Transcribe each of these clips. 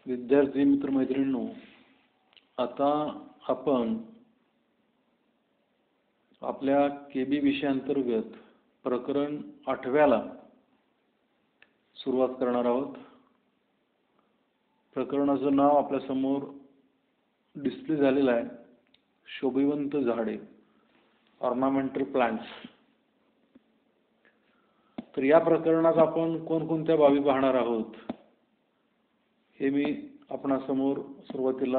विद्यार्थी मित्र मैत्रिणींनो, आता आपण आपल्या केबी विषयांतर्गत प्रकरण 8व्याला सुरुवात करणार आहोत. प्रकरणाचं नाव आपल्या समोर डिस्प्ले झालेलं आहे, शोभिवंत झाडे, ऑर्नामेंटल प्लांट्स. तर या प्रकरणात आपण कोणकोणत्या बाबी पाहणार आहोत हे मी आपणासमोर सुरुवातीला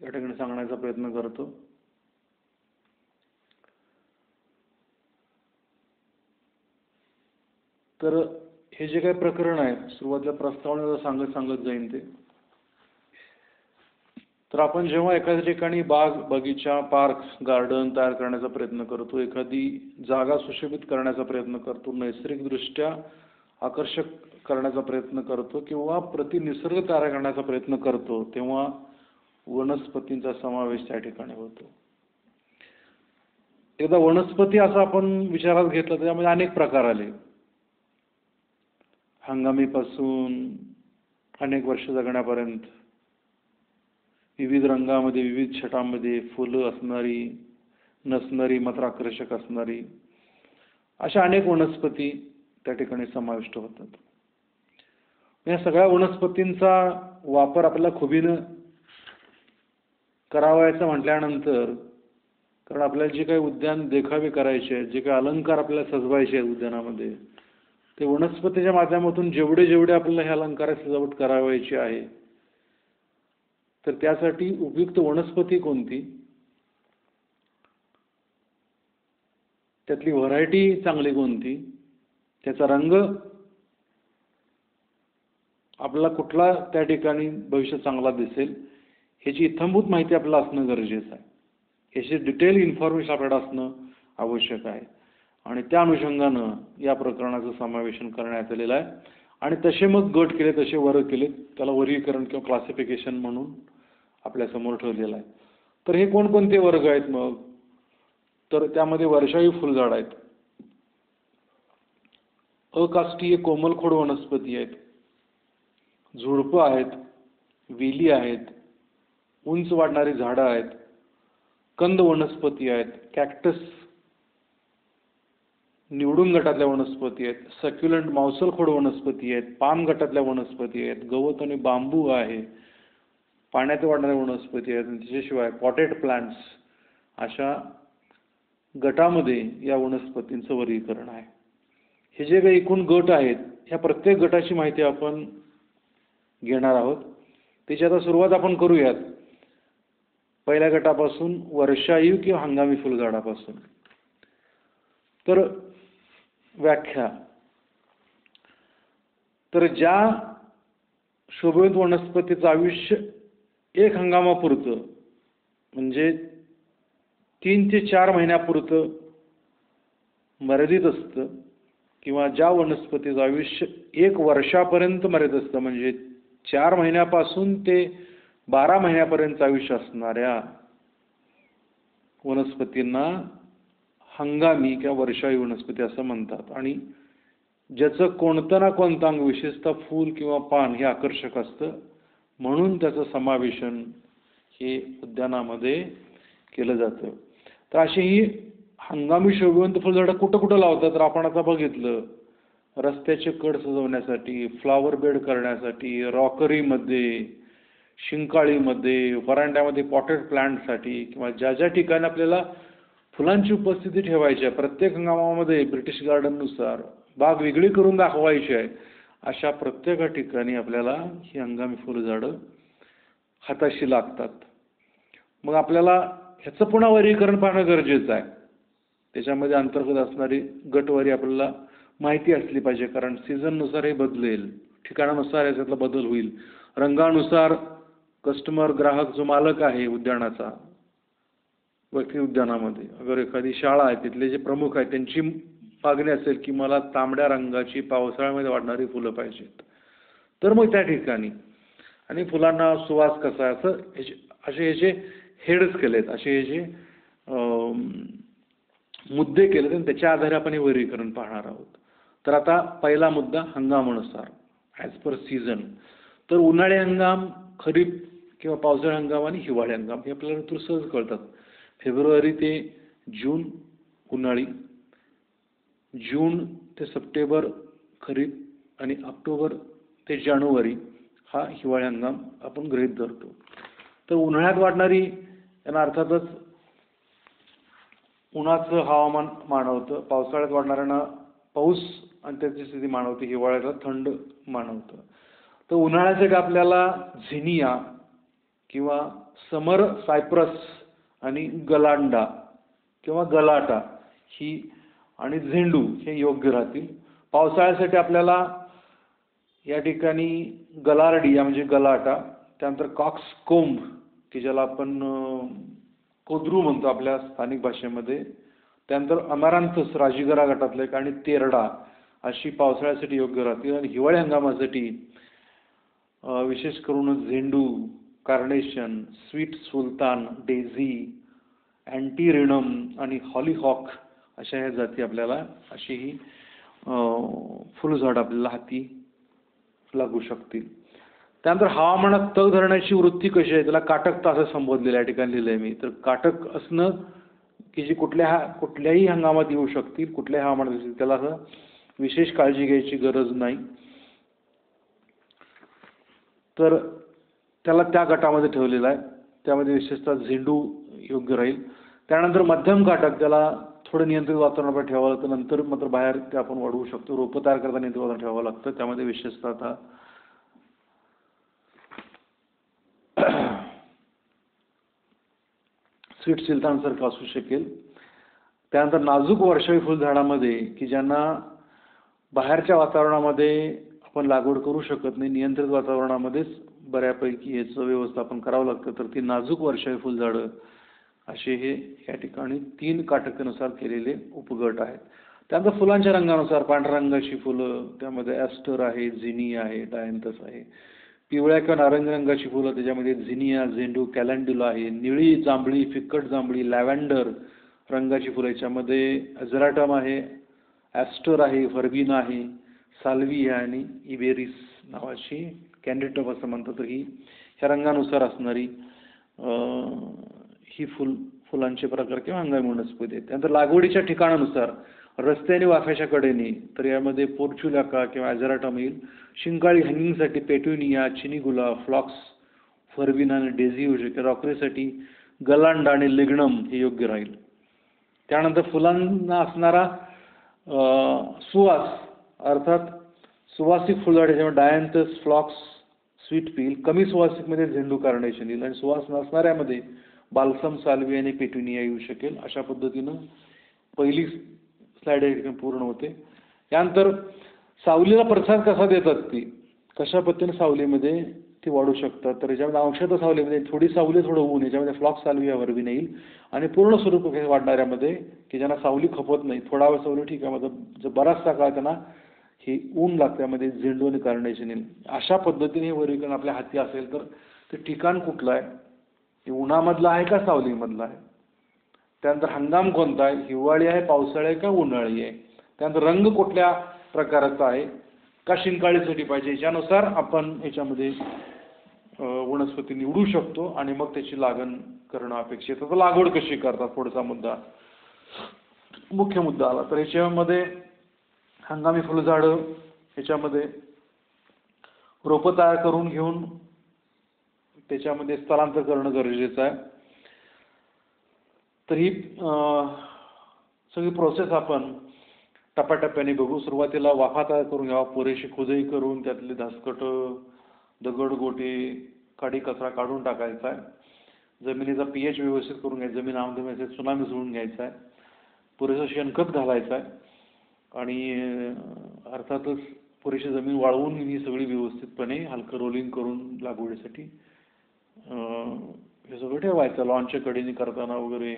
या ठिकाणी सांगण्याचा प्रयत्न करतो. तर हे जे काही प्रकरण आहे, सुरुवातीला प्रस्तावनेला सांगत जाईन ते. तर आपण जेव्हा एखाद्या ठिकाणी बाग, बगीचा, पार्क, गार्डन तयार करण्याचा प्रयत्न करतो, एखादी जागा सुशोभित करण्याचा प्रयत्न करतो, नैसर्गिकदृष्ट्या आकर्षक करण्याचा प्रयत्न करतो किंवा निसर्ग तयार करण्याचा प्रयत्न करतो, तेव्हा वनस्पतींचा समावेश त्या ठिकाणी होतो. एकदा वनस्पती असं आपण विचारात घेतलं तर त्यामध्ये अनेक प्रकार आले. हंगामीपासून अनेक वर्ष जगण्यापर्यंत, विविध रंगामध्ये, विविध छटांमध्ये, फुलं असणारी, नसणारी, मात्र आकर्षक असणारी, अशा अनेक वनस्पती त्या ठिकाणी समाविष्ट होतात. या सगळ्या वनस्पतींचा वापर आपल्याला खुबीनं करावायचा म्हटल्यानंतर, कारण आपल्याला जे काही उद्यान देखावे करायचे आहेत, जे काही अलंकार आपल्याला सजवायचे आहेत उद्यानामध्ये, ते वनस्पतीच्या माध्यमातून जेवढे आपल्याला ह्या अलंकाराची सजावट करावायची आहे, तर त्यासाठी उपयुक्त वनस्पती कोणती, त्यातली व्हरायटी चांगली कोणती, त्याचा रंग आपल्याला कुठला त्या ठिकाणी भविष्यात चांगला दिसेल, ह्याची इत्थंभूत माहिती आपल्याला असणं गरजेचं आहे. ह्याची डिटेल इन्फॉर्मेशन आपल्याला असणं आवश्यक आहे. आणि त्या अनुषंगानं या प्रकरणाचं समावेशन करण्यात आलेलं आहे. आणि तसे मग गट केले, तसे वर्ग केले, त्याला वर्गीकरण किंवा क्लासिफिकेशन म्हणून आपल्यासमोर ठेवलेलं आहे. तर हे कोणकोणते वर्ग आहेत मग? तर त्यामध्ये वर्षायू फुलझाड आहेत, अकाष्टीय कोमलखोड वनस्पती आहेत, झुडपं आहेत, वेली आहेत, उंच वाढणारी झाडं आहेत, कंद वनस्पती आहेत, कॅक्टस निवडून गटातल्या वनस्पती आहेत, सक्युलंट मांसलखोड वनस्पती आहेत, पान गटातल्या वनस्पती आहेत, गवत आणि बांबू आहे, पाण्यात वाढणाऱ्या वनस्पती आहेत, त्याच्याशिवाय पॉटेड प्लांट्स, अशा गटामध्ये या वनस्पतींचं वर्गीकरण आहे. हे जे काही एकूण गट आहेत, ह्या प्रत्येक गटाची माहिती आपण घेणार आहोत. त्याची आता सुरुवात आपण करूयात पहिल्या गटापासून, वर्षायू किंवा हंगामी फुलझाडापासून. तर व्याख्या. तर ज्या शोभिवंत वनस्पतीचं आयुष्य एक हंगामापुरतं, म्हणजे 3 ते 4 महिन्यापुरतं मर्यादित असतं, किंवा ज्या वनस्पतीचं आयुष्य 1 वर्षापर्यंत मर्यादित असतं, म्हणजे 4 महिन्यापासून ते 12 महिन्यापर्यंत आयुष्य असणाऱ्या वनस्पतींना हंगामी किंवा वर्षायू वनस्पती असं म्हणतात. आणि ज्याचं कोणतं ना कोणतं अंग, विशेषतः फूल किंवा पान, हे आकर्षक असतं, म्हणून त्याचं समावेशन हे उद्यानामध्ये केलं जातं. तर अशी ही हंगामी शोभिवंत फुलझाडं कुठं लावतात? तर आपण आता बघितलं, रस्त्याचे कड सजवण्यासाठी, फ्लावर बेड करण्यासाठी, रॉकरीमध्ये, शिंकाळीमध्ये, वरांड्यामध्ये पॉटेड प्लांटसाठी, किंवा ज्या ठिकाणी आपल्याला फुलांची उपस्थिती ठेवायची आहे, प्रत्येक हंगामामध्ये ब्रिटिश गार्डननुसार बाग वेगळी करून दाखवायची आहे, अशा प्रत्येक ठिकाणी आपल्याला ही हंगामी फुलझाडं हाताशी लागतात. मग आपल्याला ह्याचं पुन्हा वर्गीकरण पाहणं गरजेचं आहे. त्याच्यामध्ये अंतर्गत असणारी गटवारी आपल्याला माहिती असली पाहिजे, कारण सीझननुसार हे बदलेल, ठिकाणानुसार याच्यातला बदल होईल, रंगानुसार कस्टमर, ग्राहक, जो मालक आहे उद्यानाचा, वैयक्तिक उद्यानामध्ये अगर एखादी शाळा आहे, तिथले जे प्रमुख आहेत, त्यांची मागणी असेल की मला तांबड्या रंगाची पावसाळ्यामध्ये वाढणारी फुलं पाहिजेत, तर मग त्या ठिकाणी, आणि फुलांना सुवास कसा आहे, असं असे ह्याचे हेड्स केलेत, असे ह्याचे मुद्दे केलेत, आणि त्याच्या आधारे आपण हे वर्गीकरण पाहणार आहोत. तर आता पहिला मुद्दा, हंगामानुसार, ॲज पर सीझन. तर उन्हाळी हंगाम खरीप किंवा पावसाळी हंगाम आणि हिवाळी हंगाम हे आपल्याला ऋतू सहज कळतात. फेब्रुवारी ते जून उन्हाळी, जून ते सप्टेंबर खरीप आणि ऑक्टोबर ते जानेवारी हा हिवाळी हंगाम आपण गृहीत धरतो. तर उन्हाळ्यात वाढणारी यांना अर्थातच उन्हाचं हवामान मानवतं, पावसाळ्यात वाढणाऱ्यांना पाऊस आणि त्याची स्थिती मानवते, हिवाळ्याला थंड मानवतं. तर उन्हाळ्यासाठी आपल्याला झिनिया किंवा समर सायप्रस आणि गलांडा किंवा गलाटा ही आणि झेंडू हे योग्य राहतील. पावसाळ्यासाठी आपल्याला या ठिकाणी गलारडिया म्हणजे गलाटा, त्यानंतर कॉक्सकोम्ब की ज्याला आपण कोदरू म्हणतो आपल्या स्थानिक भाषेमध्ये, त्यानंतर अमॅरांथस राजीगरा गटातले एक आणि तेरडा अशी पावसाळ्यासाठी योग्य राहतील. आणि हिवाळी हंगामासाठी विशेष करून झेंडू, कार्नेशन, स्वीट सुलतान, डेझी, अँटीरिनम आणि हॉलीहॉक अशा ह्या जाती आपल्याला अशी ही फुलझाड आपल्याला हाती लागू शकतील. त्यानंतर हवामानात तग धरण्याची वृत्ती कशी आहे त्याला काटकता असं संबोधलेलं या ठिकाणी लिहिलंय मी. तर काटक असणं की जी कुठल्याही हंगामात येऊ शकतील, कुठल्याही हवामानात येऊ शकतील, त्याला असं विशेष काळजी घ्यायची गरज नाही. तर त्याला त्या गटामध्ये ठेवलेला आहे, त्यामध्ये विशेषतः झेंडू योग्य राहील. त्यानंतर मध्यम काटक त्याला थोडं नियंत्रित वातावरणावर ठेवावं लागतं, नंतर मात्र बाहेर ते आपण वाढवू शकतो. रोपं तयार करताना नियंत्रित वातावरण ठेवावं लागतं, त्यामध्ये विशेषतः आता स्वीट सिल्तानसारखं असू शकेल. त्यानंतर नाजूक वर्षावी फुलझाडामध्ये की ज्यांना बाहेरच्या वातावरणामध्ये आपण लागवड करू शकत नाही, नियंत्रित वातावरणामध्येच बऱ्यापैकी याचं व्यवस्थापन करावं लागतं, तर ती नाजूक वर्षावी फुलझाडं असे हे या ठिकाणी 3 काटकतेनुसार केलेले उपगट आहेत. त्यानंतर फुलांच्या रंगानुसार पांढऱ्या रंगाची फुलं, त्यामध्ये ॲस्टर आहे, झिनिया आहे, डायंथस आहे. पिवळ्या किंवा नारंगी रंगाची फुलं त्याच्यामध्ये झिनिया, झेंडू, कॅलेंड्युला आहे. निळी, जांभळी, फिक्कट जांभळी, लॅव्हेंडर रंगाची फुलं याच्यामध्ये अझराटम आहे, ॲस्टर आहे, व्हर्बिना आहे, साल्विया आणि इबेरिस नावाची कॅन्डिडम असं म्हणतात. तर ही ह्या रंगानुसार असणारी ही फुलांचे प्रकार किंवा हंगामी वनस्पती आहेत. त्यानंतर लागवडीच्या ठिकाणानुसार रस्ते आणि वाफ्याच्या कडेने तर यामध्ये पोर्च्युलाका किंवा ॲझराटम येईल. शिंकाळी हँगिंगसाठी पेट्युनिया, चिनी गुलाब, फ्लॉक्स, फर्बिना आणि डेझी होऊ शकते. रॉकरीसाठी गलांडा आणि लिग्नम हे योग्य राहील. त्यानंतर फुलांना असणारा सुवास अर्थात सुवासिक फुलझाड याच्यामध्ये डायंथस, फ्लॉक्स, स्वीट पील. कमी सुवासिकमध्ये झेंडू, कार्नेशन येईल आणि सुवास नसणाऱ्यामध्ये बाल्सम, साल्विया आणि पेट्युनिया येऊ शकेल. अशा पद्धतीनं पहिली स्लाइड या ठिकाणी पूर्ण होते. त्यानंतर सावलीला प्रसाद कसा देतात ती, कशा पद्धतीने सावलीमध्ये ती वाढू शकतात, तर याच्यामध्ये अंशतः सावलीमध्ये थोडी सावली थोडं ऊन याच्यामध्ये फ्लॉक्स, साल्विया, व्हर्बिना येईल. आणि पूर्ण स्वरूप वाढणाऱ्यामध्ये की ज्यांना सावली खपत नाही, थोडा वेळ सावली ठीक आहे, माझं जर बराचसा काळ त्यांना हे ऊन लागतं, त्यामध्ये झेंडू आणि कार्नेशन येईल. अशा पद्धतीने हे वर्गीकरण आपल्या हाती असेल तर ते ठिकाण कुठलं आहे, हे उन्हामधलं आहे का सावलीमधलं आहे. त्यानंतर हंगाम कोणता आहे, हिवाळी आहे, पावसाळी आहे का उन्हाळी आहे. त्यानंतर रंग कुठल्या प्रकाराचा आहे का शिंकाळीसाठी पाहिजे, याच्यानुसार आपण याच्यामध्ये वनस्पती निवडू शकतो आणि मग त्याची लागण करणं अपेक्षित आहे. तर लागवड कशी करतात पुढचा मुद्दा, मुख्य मुद्दा आला. तर याच्यामध्ये हंगामी फुलझाडं याच्यामध्ये रोपं तयार करून घेऊन त्याच्यामध्ये स्थलांतर करणं गरजेचं आहे. तर ही सगळी प्रोसेस आपण टप्प्याटप्प्याने बघू. सुरुवातीला वाफा तयार करून घ्यावा, पुरेशी खुदाई करून त्यातले धासकटं, दगड, गोटे, काडी कचरा काढून टाकायचा आहे. जमिनीचा pH व्यवस्थित करून घ्यायचा, जमीन आमदमीचे चुना मिसळून घ्यायचा आहे, पुरेसं शेणखत घालायचं आहे आणि अर्थातच पुरेशी जमीन वाळवून ही सगळी व्यवस्थितपणे हलकं रोलिंग करून लागवडीसाठी हे सगळं ठेवायचं. लॉनच्या कडेने करताना वगैरे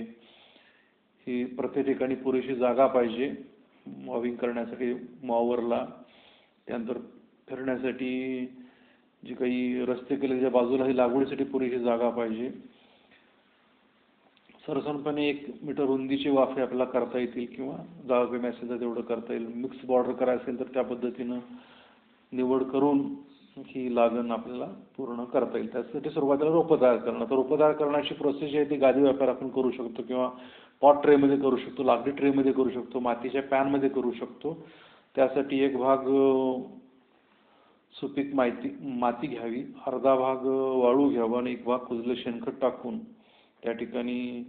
ही प्रत्येक ठिकाणी पुरेशी जागा पाहिजे मॉविंग करण्यासाठी मॉवरला. त्यानंतर फिरण्यासाठी जे काही रस्ते केले त्याच्या बाजूला ही लागवडीसाठी पुरेशी जागा पाहिजे. सरसनपणे 1 मीटर रुंदीचे वाफे आपल्याला करता येतील किंवा जागा कमी असेल तर तेवढं करता येईल. मिक्स बॉर्डर करायचं असेल तर त्या पद्धतीनं निवड करून ही लागण आपल्याला पूर्ण करता येईल. त्यासाठी सुरुवातीला रोपं तयार करणं. तर रोपं तयार करण्याची प्रोसेस जी आहे ती गादी व्यापार आपण करू शकतो किंवा पॉट ट्रेमध्ये करू शकतो, लाकडी ट्रेमध्ये करू शकतो, मातीच्या पॅनमध्ये करू शकतो. त्यासाठी एक भाग सुपीक माती घ्यावी, अर्धा भाग वाळू घ्यावा आणि एक भाग कुजलं शेणखत टाकून त्या ठिकाणी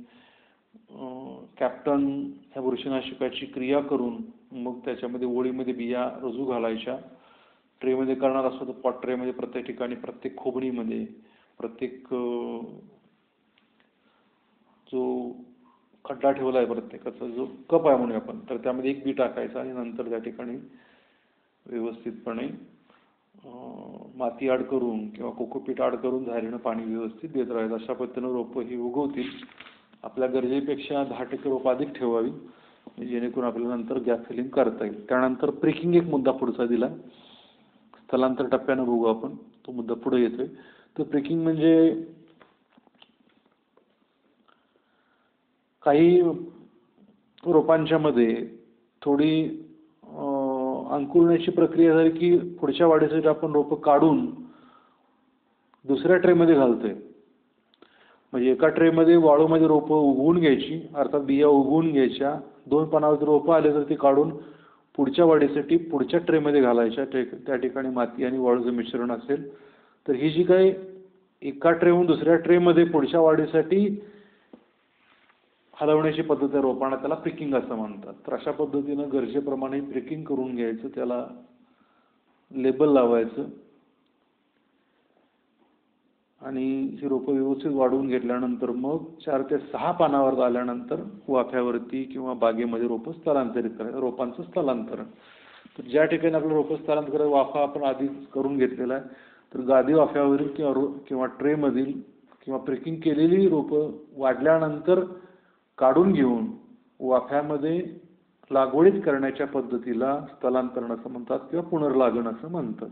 कॅप्टन ह्या बुरशीनाशकाची क्रिया करून मग त्याच्यामध्ये ओळीमध्ये बिया रुजू घालायच्या. ट्रेमध्ये करणार असतो तर पॉट ट्रेमध्ये प्रत्येक ठिकाणी, प्रत्येक खोबणीमध्ये, प्रत्येक जो खड्डा ठेवला आहे प्रत्येकाचा जो कप आहे म्हणूया आपण, तर त्यामध्ये एक बी टाकायचा आणि नंतर त्या ठिकाणी व्यवस्थितपणे माती आड करून किंवा कोकोपीट आड करून झारीनं पाणी व्यवस्थित देत राहायचं. अशा पद्धतीनं रोपं ही उगवतील. आपल्या गरजेपेक्षा 10% रोपं अधिक ठेवावी जेणेकरून आपल्याला नंतर गॅप फिलिंग करता येईल. त्यानंतर प्रिकिंग एक मुद्दा पुढचा दिला, स्थलांतर टप्प्यानं बघू आपण, तो मुद्दा पुढे येतोय. तर प्रिकिंग म्हणजे काही रोपांच्या मध्ये थोडी अंकुरण्याची प्रक्रिया झाली की पुढच्या वाढीसाठी आपण रोपं काढून दुसऱ्या ट्रेमध्ये घालतोय. म्हणजे एका ट्रेमध्ये वाळूमध्ये रोपं उगवून घ्यायची, अर्थात बिया उगवून घ्यायच्या, 2 पानावरती रोपं आले तर ती काढून पुढच्या वाढीसाठी पुढच्या ट्रेमध्ये घालायच्या. त्या ठिकाणी माती आणि वाळूचं मिश्रण असेल. तर ही जी काही एका ट्रेहून दुसऱ्या ट्रेमध्ये पुढच्या वाढीसाठी हलवण्याची पद्धत आहे रोपांना, त्याला प्रिकिंग असं म्हणतात. तर अशा पद्धतीनं गरजेप्रमाणे प्रिकिंग करून घ्यायचं, त्याला लेबल लावायचं आणि ही रोपं व्यवस्थित वाढवून घेतल्यानंतर मग 4 ते 6 पानावर आल्यानंतर वाफ्यावरती किंवा बागेमध्ये रोपं स्थलांतरित करायचं, रोपांचं स्थलांतरण. तर ज्या ठिकाणी आपलं रोपं स्थलांतरित करायचं वाफा आपण आधीच करून घेतलेला आहे, तर गादी वाफ्यावरील किंवा ट्रेमधील किंवा प्रिकिंग केलेली रोपं वाढल्यानंतर काढून घेऊन वाफ्यामध्ये लागवडीत करण्याच्या पद्धतीला स्थलांतरण असं म्हणतात किंवा पुनर्लागण असं म्हणतात.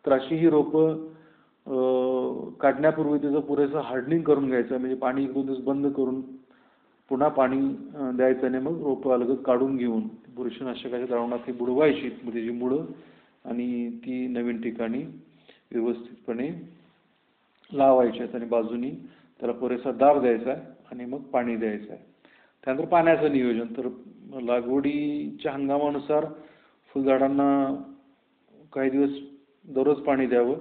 तर अशी ही रोपं काढण्यापूर्वी त्याचं पुरेसं हार्डनिंग करून घ्यायचं, म्हणजे पाणी 1-2 दिवस बंद करून पुन्हा पाणी द्यायचं आणि मग रोपं अलगद काढून घेऊन बुरशीनाशकाच्या द्रावणात ती बुडवायची, मग त्याची मुळं, आणि ती नवीन ठिकाणी व्यवस्थितपणे लावायची आहेत आणि बाजूनी त्याला पुरेसा दाब द्यायचा आहे आणि मग पाणी द्यायचं आहे. त्यानंतर पाण्याचं नियोजन, तर लागवडीच्या हंगामानुसार फुलझाडांना काही दिवस दररोज पाणी द्यावं,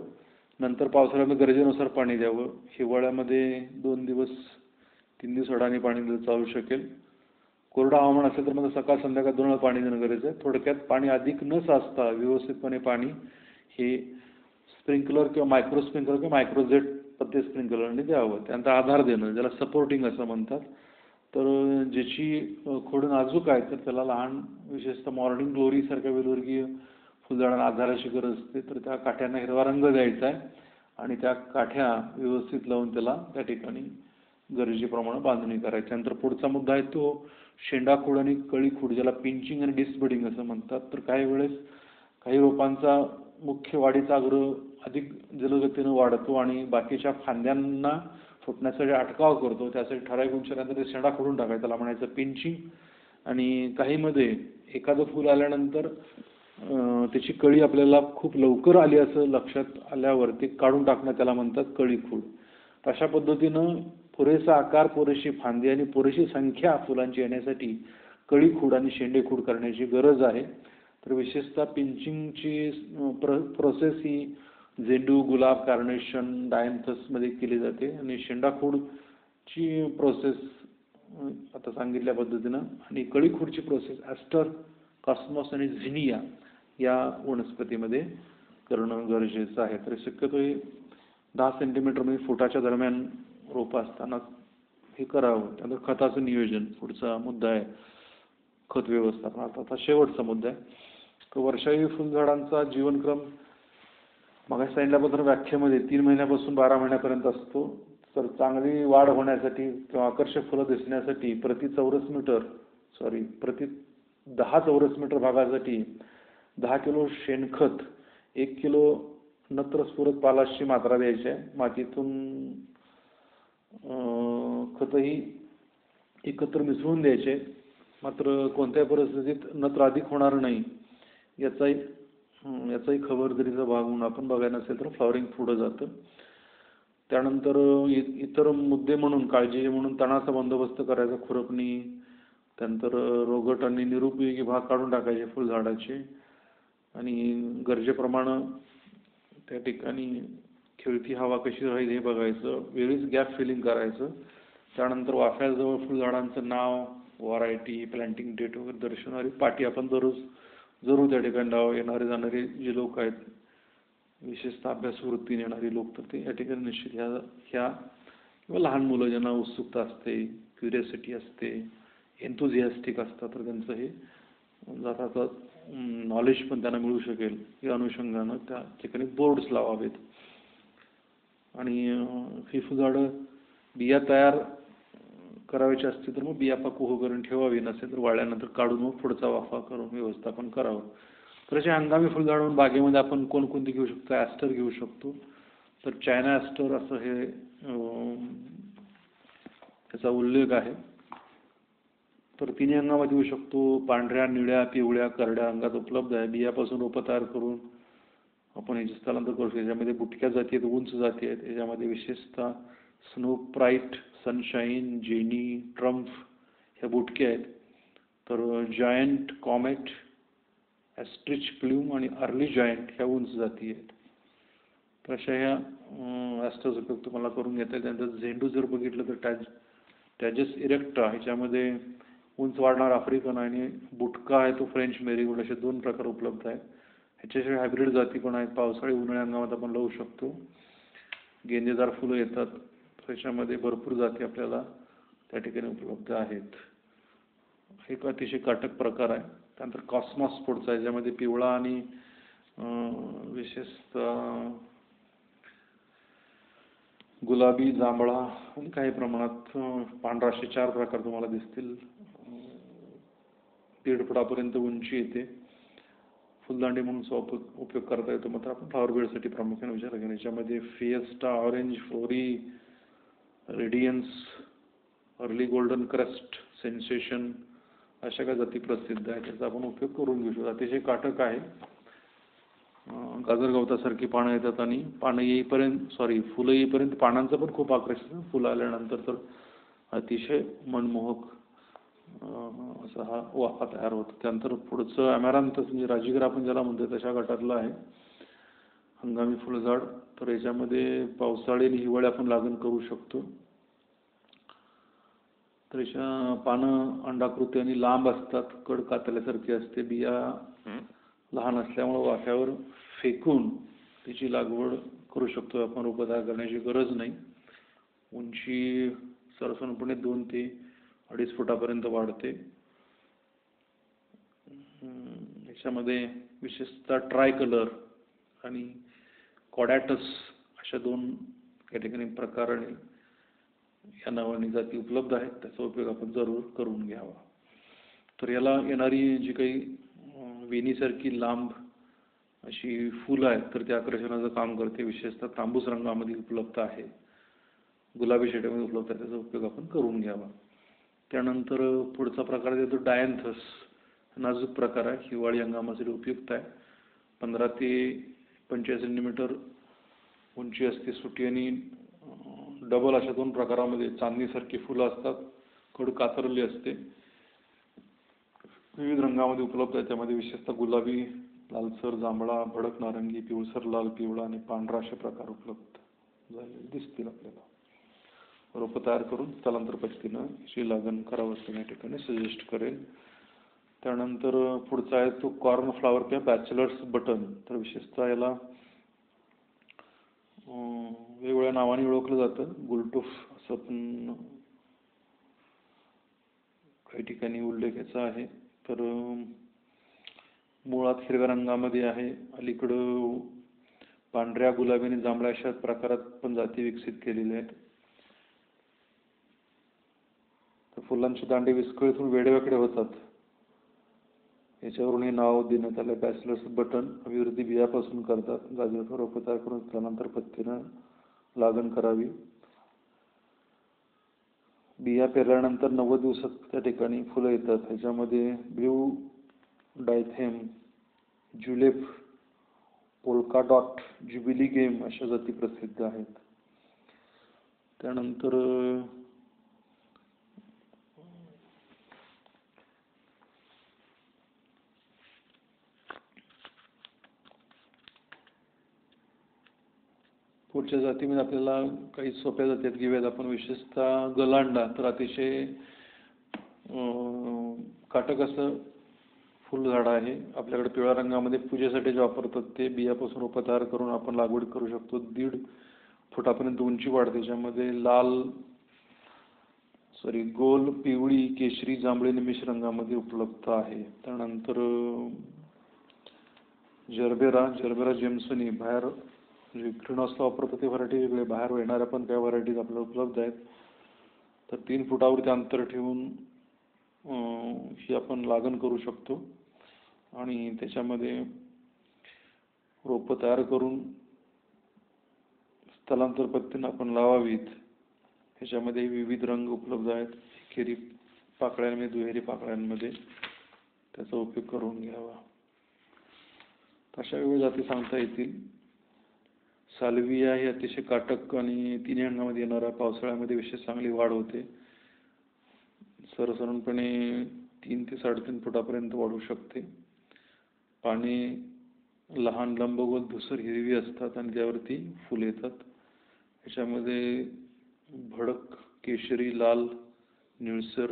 नंतर पावसाळ्यामध्ये गरजेनुसार पाणी द्यावं, हिवाळ्यामध्ये 2 दिवस 3 दिवस अडाणी पाणी दिलं चालू शकेल. कोरडं हवामान असेल तर मग सकाळ संध्याकाळ 2 वेळा पाणी देणं गरजेचं आहे. थोडक्यात पाणी अधिक न साचता व्यवस्थितपणे पाणी हे स्प्रिंकलर किंवा मायक्रो स्प्रिंकलर किंवा मायक्रोजेट पद्धत स्प्रिंकलरने द्यावं. त्यानंतर आधार देणं, ज्याला सपोर्टिंग असं म्हणतात. तर ज्याची खोड नाजूक आहे तर त्याला लहान, विशेषतः मॉर्निंग ग्लोरी सारख्या वेलवर्गीय फुलझाडांना आधाराची गरज असते, तर त्या काठ्यांना हिरवा रंग द्यायचा आहे आणि त्या काठ्या व्यवस्थित लावून त्याला त्या ठिकाणी गरजेप्रमाणे बांधणी करायची. नंतर पुढचा मुद्दा आहे तो शेंडाखोड आणि कळीखोड, ज्याला पिंचिंग आणि डिसबडिंग असं म्हणतात. तर काही वेळेस काही रोपांचा मुख्य वाढीचा अग्र अधिक जलदगतीनं वाढतो आणि बाकीच्या फांद्यांना फुटण्यासाठी अटकाव करतो. त्यासाठी ठराविक उंचीनंतर ते शेंडा खोडून टाकायचं, त्याला म्हणायचं पिंचिंग. आणि काहीमध्ये एखादं फुल आल्यानंतर त्याची कळी आपल्याला खूप लवकर आली असं लक्षात आल्यावर ते काढून टाकणं, त्याला म्हणतात कळीखोड. अशा पद्धतीनं पुरेसा आकार, पुरेशी फांदी आणि पुरेशी संख्या फुलांची येण्यासाठी कळीखोड आणि शेंडेखोड करण्याची गरज आहे. तर विशेषतः पिंचिंगची प्रोसेस ही झेंडू, गुलाब, कार्नेशन, डायंथसमध्ये केली जाते आणि शेंडाखोडची प्रोसेस आता सांगितल्या पद्धतीनं आणि कळीखोडची प्रोसेस ॲस्टर, कॉस्मॉस आणि झिनिया या वनस्पतीमध्ये करणं गरजेचं आहे. तर शक्यतो हे 10 सेंटीमीटर म्हणजे फुटाच्या दरम्यान रोपं असताना हे करावं. त्यानंतर खताचं नियोजन पुढचा मुद्दा आहे, खत व्यवस्थापन. आता शेवटचा मुद्दा आहे तर वर्षावी फुलझाडांचा जीवनक्रम मग सांगितल्याबद्दल व्याख्येमध्ये 3 महिन्यापासून 12 महिन्यापर्यंत असतो. तर चांगली वाढ होण्यासाठी किंवा आकर्षक फुलं दिसण्यासाठी प्रति 10 चौरस मीटर भागासाठी 10 किलो शेणखत, 1 किलो नत्रस्फुरत पालाशची मात्रा द्यायची आहे. मातीतून खतही एकत्र मिसळून द्यायचे, मात्र कोणत्याही परिस्थितीत नत्र अधिक होणार नाही याचाही याचाही खबरदारीचा भाग म्हणून आपण बघायला नसेल तर फ्लॉवरिंग पुढं जातं. त्यानंतर इतर मुद्दे म्हणून काळजी म्हणून तणाचा बंदोबस्त करायचा, खुरपणी, त्यानंतर रोगट आणि निरुपयोगी भाग काढून टाकायचे फुलझाडाचे आणि गरजेप्रमाणे त्या ठिकाणी खेळती हवा कशी राहील हे बघायचं. वेळीच गॅप फिलिंग करायचं. त्यानंतर वाफ्याजवळ फुलझाडांचं नाव, व्हरायटी, प्लॅन्टिंग डेट वगैरे दर्शवणारी पाटी आपण जरूर त्या ठिकाणी लावा. येणारे जाणारे जे लोक आहेत, विशेषतः अभ्यास वृत्तीने येणारी लोक, तर ते या ठिकाणी निश्चित ह्या किंवा लहान मुलं ज्यांना उत्सुकता असते, क्युरियोसिटी असते, एन्थुझियास्टिक असतात, तर त्यांचं हे जरा नॉलेज पण त्यांना मिळू शकेल या अनुषंगानं त्या ठिकाणी बोर्ड्स लावावेत. आणि ही फुलझाडं बिया तयार करायची असतील तर मग बिया पाकू करून ठेवावी, नसेल तर वाळल्यानंतर काढून मग पुढचा वाफा करून व्यवस्थापन करावं. तर अशी हंगामी फुलझाडं बागेमध्ये आपण कोणकोणती घेऊ शकतो? ॲस्टर घेऊ शकतो. तर चायना ॲस्टर असं हे त्याचा उल्लेख आहे. तर तिन्ही हंगामात येऊ शकतो. पांढऱ्या, निळ्या, पिवळ्या, करड्या रंगात उपलब्ध आहे. बियापासून रोपं तयार करून आपण याचे स्थलांतर करू शकतो. याच्यामध्ये बुटक्या जाती आहेत, उंच जाती आहेत. याच्यामध्ये विशेषतः स्नोप्राईट, सनशाईन, जेनी, ट्रम्फ ह्या बुटक्या आहेत. तर जायंट, कॉमेट, ॲस्ट्रिच प्ल्यूम आणि अर्ली जायंट ह्या उंच जाती आहेत. तर अशा ह्या ॲस्टरचा उपयोग तुम्हाला करून घेता येईल. त्यानंतर झेंडू जर बघितलं तर टॅजस इरेक्टा ह्याच्यामध्ये उंच वाढणार आफ्रिकन आणि बुटका आहे तो फ्रेंच मेरीगोल्ड, असे 2 प्रकार उपलब्ध आहेत. ह्याच्याशिवाय हायब्रिड जाती पण आहेत. पावसाळी उन्हाळी हंगामात आपण लावू शकतो. गेंदेदार फुलं येतात. त्याच्यामध्ये भरपूर जाती आपल्याला त्या ठिकाणी उपलब्ध आहेत. एक अतिशय काटक प्रकार आहे. त्यानंतर कॉस्मॉस पुढचा आहे, ज्यामध्ये पिवळा आणि विशेषतः गुलाबी, जांभळा आणि काही प्रमाणात पांढरा असे 4 प्रकार तुम्हाला दिसतील. 1.5 फुटापर्यंत उंची येते. फुलदांडी म्हणून उपयोग करता येतो. मात्र आपण फ्लॉवर बेडसाठी प्रामुख्याने विचार घेणे. याच्यामध्ये fiesta, orange, flory, radiance, early golden crust, sensation अशा काही जाती प्रसिद्ध आहेत. त्याचा आपण उपयोग करून घेऊ शकतो. अतिशय काटक आहे. गाजर गवतासारखी पानं येतात आणि फुलं येईपर्यंत पानांचं पण खूप आकर्षण. फुलं आल्यानंतर तर अतिशय मनमोहक असा हा वाफा तयार होतो. त्यानंतर पुढचं अमॅरांथस म्हणजे राजीगर आपण ज्याला म्हणतो तशा गटातलं आहे हंगामी फुलझाड. तर याच्यामध्ये पावसाळी आणि हिवाळी आपण लागण करू शकतो. तर याच्या पानं अंडाकृती आणि लांब असतात, कड कातल्यासारखी असते. बिया लहान असल्यामुळे वाफ्यावर फेकून त्याची लागवड करू शकतो आपण. रोपं तयार करण्याची गरज नाही. उंची सरसनपणे 2 ते 2.5 फुटापर्यंत वाढते. याच्यामध्ये विशेषतः ट्राय कलर आणि कॉडॅटस अशा 2 या ठिकाणी प्रकाराने या नावाने जाती उपलब्ध आहेत. त्याचा उपयोग आपण जरूर करून घ्यावा. तर याला येणारी जी काही वेणीसारखी लांब अशी फुलं आहेत तर ते आकर्षणाचं काम करते. विशेषतः तांबूस रंगामध्ये उपलब्ध आहे, गुलाबी शेड्यामध्ये उपलब्ध आहे. त्याचा उपयोग आपण करून घ्यावा. त्यानंतर पुढचा प्रकार येतो डायंथस. नाजूक प्रकार आहे, हिवाळी हंगामासाठी उपयुक्त आहे. 15 ते 45 सेंटीमीटर उंची असते. सुटी आणि डबल अशा 2 प्रकारामध्ये चांदणीसारखी फुलं असतात. कड कातरली असते. विविध रंगामध्ये उपलब्ध आहे. त्यामध्ये विशेषतः गुलाबी, लालसर, जांभळा, भडक नारंगी, पिवळसर लाल, पिवळा आणि पांढरा असे प्रकार उपलब्ध झालेले दिसतील आपल्याला. रोपं तयार करून स्थलांतर पद्धतीनं याची लागण करावं असं या ठिकाणी सजेस्ट करेल. त्यानंतर पुढचा आहे तो कॉर्न फ्लावर किंवा बॅचलर्स बटन. तर विशेषतः याला वेगवेगळ्या नावाने ओळखलं जातं. गुलटूफ असं पण काही ठिकाणी उल्लेख याचा आहे. तर मुळात हिरव्या रंगामध्ये आहे. अलीकडं पांढऱ्या, गुलाबी आणि जांभळ्या अशा प्रकारात पण जाती विकसित केलेल्या आहेत. तर फुलांची दांडे विस्कळीतून वेडेवाकडे होतात. याच्यावरून हे नाव देण्यात आलं बॅचलर्स बटन. अभिवृद्धी बियापासून करतात. गाजराचं रोपं तयार करून त्यानंतर पत्तीनं लागण करावी. बिया पेरल्यानंतर 90 दिवसात त्या ठिकाणी फुलं येतात. ह्याच्यामध्ये blue diadem, julep polka dot, jubilee game अशा जाती प्रसिद्ध आहेत. त्यानंतर पुढच्या जातीमध्ये आपल्याला काही सोप्या जाती घेऊयात आपण. विशेषतः गलांडा तर अतिशय काटक असं फुलझाड आहे. आपल्याकडे पिवळ्या रंगामध्ये पूजेसाठी जे वापरतात ते बियापासून रोपं तयार करून आपण लागवड करू शकतो. 1.5 फुटापर्यंत उंची वाढते. त्याच्यामध्ये गोल, पिवळी, केशरी, जांभळी निमिष रंगामध्ये उपलब्ध आहे. त्यानंतर जर्बेरा जेम्सनी बाहेर ग्रीन हाऊसला वापरतो ते व्हरायटी वेगळे, बाहेर येणाऱ्या पण काही व्हरायटीज आपल्याला उपलब्ध आहेत. तर 3 फुटावरती अंतर ठेवून ही आपण लागण करू शकतो आणि त्याच्यामध्ये रोपं तयार करून स्थलांतर पद्धतीने आपण लावावीत. ह्याच्यामध्ये विविध रंग उपलब्ध आहेत. एकेरी पाकळ्यांमध्ये, दुहेरी पाकळ्यांमध्ये त्याचा उपयोग करून घ्यावा. अशा वेगवेगळ्या जाती सांगता येतील. साल्विया ही अतिशय काटक आणि 3 हंगामामध्ये येणाऱ्या, पावसाळ्यामध्ये विशेष चांगली वाढ होते. सरसरणपणे 3 ते 3.5 फुटापर्यंत वाढू शकते. पाने लहान लंबगोल धुसर हिरवी असतात आणि त्यावरती फुल येतात. ह्याच्यामध्ये भडक, केशरी, लाल, निळसर,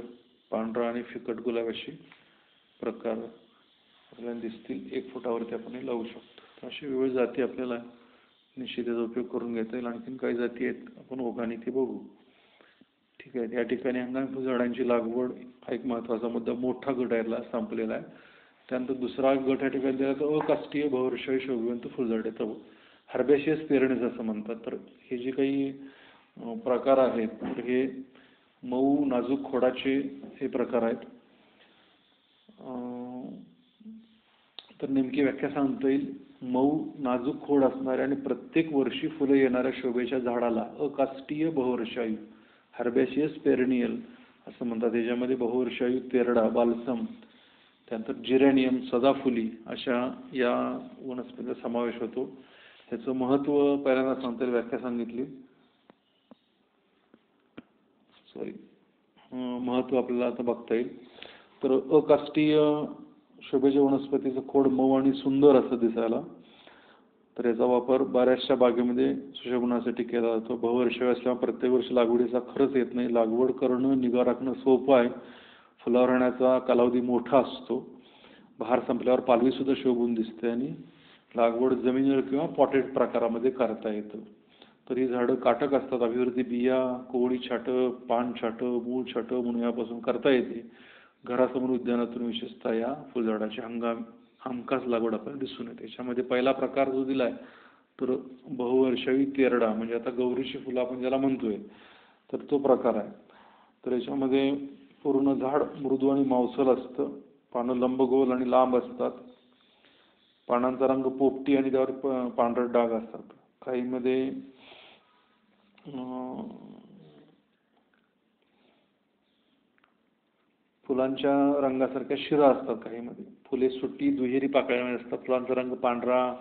पांढरा आणि फिकट गुलाब असे प्रकार आपल्याला दिसतील. 1 फुटावरती आपण हे लावू शकतो. अशी विविध जाती आपल्याला निश्चित त्याचा उपयोग करून घेता येईल. आणखीन काही जाती आहेत, आपण ओघाने ते बघू. ठीक आहे. या ठिकाणी हंगामी फुलझाडांची लागवड हा एक महत्त्वाचा मुद्दा, मोठा गट याला संपलेला आहे. त्यानंतर दुसरा गट या ठिकाणी दिला तर अकाष्टीय बहुवर्षावी शोभिवंत फुलझाड येतं, हर्बेशियस पेरनिस असं म्हणतात. तर हे जे काही प्रकार आहेत तर हे मऊ नाजूक खोडाचे हे प्रकार आहेत. तर नेमकी व्याख्या सांगता येईल. मऊ नाजूक खोड असणारे आणि प्रत्येक वर्षी फुले येणाऱ्या शोभेच्या झाडाला अकाष्टीय बहुवर्षायू हर्बेशियस पेरनियल असं म्हणतात. त्याच्यामध्ये बहुवर्षायू तेरडा, बाल्सम, त्यानंतर जिरेनियम, सदाफुली अशा या वनस्पतीचा समावेश होतो. ह्याचं महत्त्व पहिल्यांदा सांगता येईल, व्याख्या सांगितली. महत्त्व आपल्याला आता बघता येईल. तर अकाष्टीय शोभेच्या वनस्पतीचं खोड मऊ आणि सुंदर असं दिसायला, तर याचा वापर बऱ्याचशा बागेमध्ये सुशोभनासाठी केला जातो. बहुवर्षावी असल्यामुळे प्रत्येक वर्षी लागवडीचा खर्च येत नाही. लागवड करणं, निगा राखणं सोपं आहे. फुलावर राहण्याचा कालावधी मोठा असतो. बहार संपल्यावर पालवी सुद्धा शोभून दिसते आणि लागवड जमिनीवर किंवा पॉटेड प्रकारामध्ये करता येतं. तर ही झाडं काटक असतात. अभिवृद्धी बिया, कोवळी छाटं, पान छाटं, मूळ छाटं म्हणून यापासून करता येते. घरासमोर उद्यानातून विशेषतः या फुलझाडाची हमखास लागवड आपल्याला दिसून येते. त्याच्यामध्ये पहिला प्रकार जो दिलाय तर बहुवर्षावी तेरडा, म्हणजे आता गौरीची फुलं आपण ज्याला म्हणतोय तर तो प्रकार आहे. तर याच्यामध्ये पूर्ण झाड मृदू आणि मांसल असतं. पानं लंबगोल आणि लांब असतात. पानांचा रंग पोपटी आणि त्यावर पांढरट डाग असतात. काहीमध्ये फुलांच्या रंगासारख्या शिरा असतात. काहीमध्ये फुले सुटी दुहेरी पाकळ्यांमध्ये असतात. फुलांचा रंग पांढरा,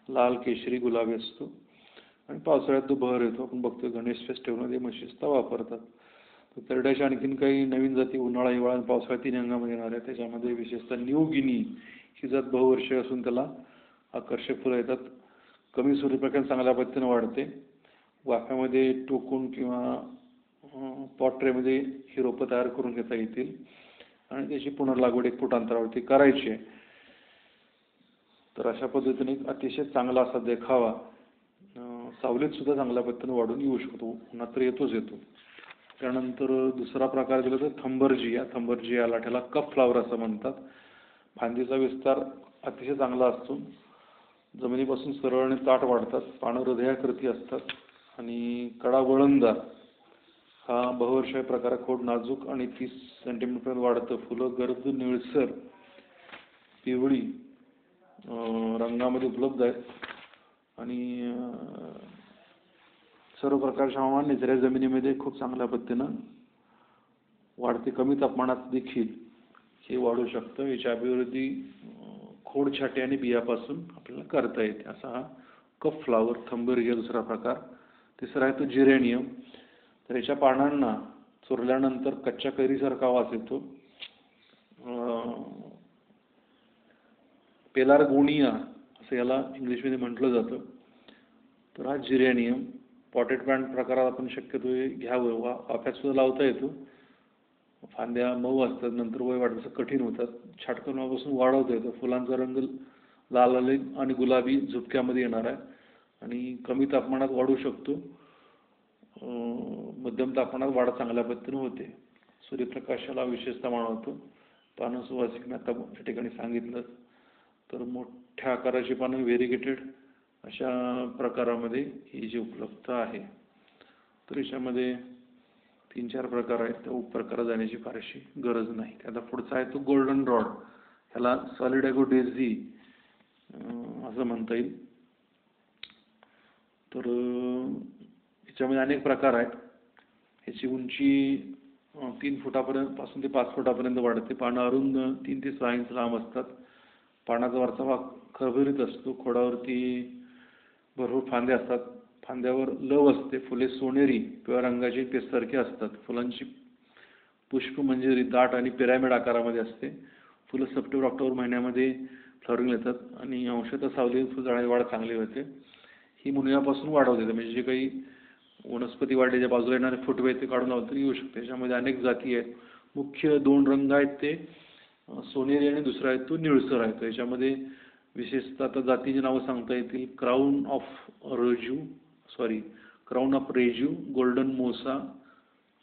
लाल, केशरी, गुलाबी असतो आणि पावसाळ्यात तो बहर येतो. आपण बघतो गणेश फेस्टिवलमध्ये विशेषतः वापरतात. तर तेरड्याच्या आणखीन काही नवीन जाती उन्हाळा, हिवाळा आणि पावसाळ्यात 3 हंगामामध्ये येणाऱ्या. त्याच्यामध्ये विशेषतः न्यू गिनी ही जात बहुवर्षीय असून त्याला आकर्षक फुलं येतात. कमी सूर्यप्रकाश चांगल्या पद्धतीने वाढते. वाफ्यामध्ये टोकून किंवा पॉट्रेमध्ये ही रोपं तयार करून घेता येतील आणि त्याची पुनर्लागवड 1 फूट अंतरावरती करायची आहे. तर अशा पद्धतीने अतिशय चांगला असा देखावा सावलीत सुद्धा चांगल्या पद्धतीने वाढून येऊ शकतो. उन्हात तर येतो. त्यानंतर दुसरा प्रकार दिला तर थंबर्जिया लाठ्याला कप फ्लावर असं म्हणतात. फांदीचा विस्तार अतिशय चांगला असतो. जमिनीपासून सरळ आणि ताट वाढतात. पानं हृदयाकृती असतात आणि कडा वळणदार. हा बहुवर्षीय प्रकार. खोड नाजूक आणि 30 सेंटीमीटरपर्यंत वाढतं. फुलं गर्द निळसर पिवळी रंगामध्ये उपलब्ध आहेत आणि सर्व प्रकारच्या हवामान निचऱ्या जमिनीमध्ये खूप चांगल्या पद्धतीनं वाढते. कमी तापमानात देखील हे वाढू शकतं. याची अभिवृद्धी खोड छाटे आणि बियापासून आपल्याला करता येते. असा हा कप फ्लावर. थंबेरिया दुसरा प्रकार. तिसरा आहे तो जिरेनियम. तर याच्या पानांना चुरल्यानंतर कच्च्या कैरीसारखा वास येतो. पेलार्गोनिया असं याला इंग्लिशमध्ये म्हटलं जातं. तर हा जिरेनियम पॉटेड प्लांट प्रकारात आपण शक्यतो घ्यावं. वाफ्यात सुद्धा लावता येतो. फांद्या मऊ असतात, नंतर वय वाढत तसं कठीण होतात. छाटकणापासून वाढवता येतं. फुलांचा रंग लाल आणि गुलाबी झुपक्यामध्ये येणार आहे आणि कमी तापमानात वाढू शकतो. मध्यम तापमानात वाढ चांगल्या पद्धतीने होते. सूर्यप्रकाशाला विशेषतः मानवतो. पानं सुवासिक मी आता या ठिकाणी सांगितलं. तर मोठ्या आकाराची पानं व्हेरिगेटेड अशा प्रकारामध्ये ही जी उपलब्ध आहे. तर याच्यामध्ये 3-4 प्रकार आहेत. त्या उपप्रकारात जाण्याची फारशी गरज नाही. आता पुढचा आहे तो गोल्डन रॉड. ह्याला सॉलिडॅगो डेझी असं म्हणता येईल. तर याच्यामध्ये अनेक प्रकार आहेत. ह्याची उंची 3 फुटापर्यंत पासून ते 5 फुटापर्यंत वाढते. पानं अरुंद 3 ते 6 इंच लांब असतात. पानाचा वरचा भाग खरबरीत असतो. खोडावरती भरपूर फांदे असतात. फांद्यावर लव असते. फुले सोनेरी पिवळ्या रंगाची पेस्टसारखी असतात. फुलांची पुष्पमंजरी दाट आणि पिरॅमिड आकारामध्ये असते. फुलं सप्टेंबर-ऑक्टोबर महिन्यामध्ये फ्लॉवरिंग येतात आणि अंशतः सावली फुलझाडाची वाढ चांगली होते. ही मुनियापासून वाढवते. म्हणजे जे काही वनस्पती वाढीच्या बाजूला येणारे फुटवे ते काढून लावलं तरी येऊ शकते. याच्यामध्ये अनेक जाती आहेत. मुख्य 2 रंग आहेत ते सोनेरी आणि दुसरा आहे तो निळसर आहे. याच्यामध्ये विशेषतः आता जातीची नावं सांगता येतील. क्राऊन ऑफ रेज्यू, गोल्डन मोसा,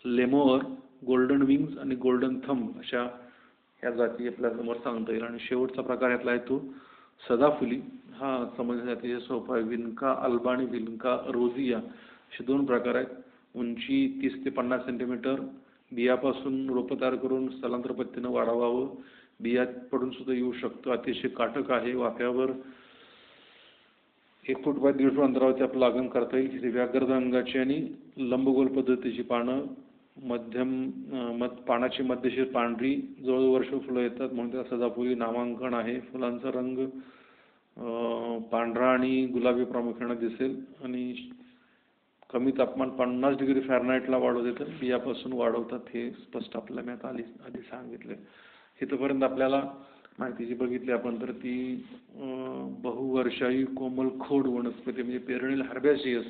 लेमोअर, गोल्डन विंग्स आणि गोल्डन थंब अशा ह्या जाती आपल्यासमोर सांगता येईल. आणि शेवटचा प्रकार यातला आहे तो सदाफुली. हा समजण्या जातीचे सोपा आहे. विन्का अल्बा आणि विन्का रोझिया असे 2 प्रकार आहेत. उंची 30 ते 50 सेंटीमीटर. बियापासून रोपं तयार करून स्थलांतर पद्धतीनं वाढवावं. बियात पडून सुद्धा येऊ शकतो. अतिशय काटक आहे. वाफ्यावर 1 फूट बाय 1.5 फूट अंतरावरती आपलं लागण करता येईल. ही व्याघ्र रंगाची आणि लंबगोल पद्धतीची पानं. पानाची मध्यशीर पांढरी जवळ वर्ष फुलं येतात म्हणून त्याला सदाफुली नामांकन आहे. फुलांचा रंग पांढरा आणि गुलाबी प्रामुख्याने दिसेल आणि कमी तापमान 50 डिग्री फॅरनहाईटला वाढवते. तर बियापासून वाढवतात. हे स्पष्ट आपल्याला मी आता आधी सांगितले. इथपर्यंत आपल्याला माहिती जी बघितली आपण तर ती बहुवर्षायी कोमल खोड वनस्पती म्हणजे पेरनिल हर्बॅसियस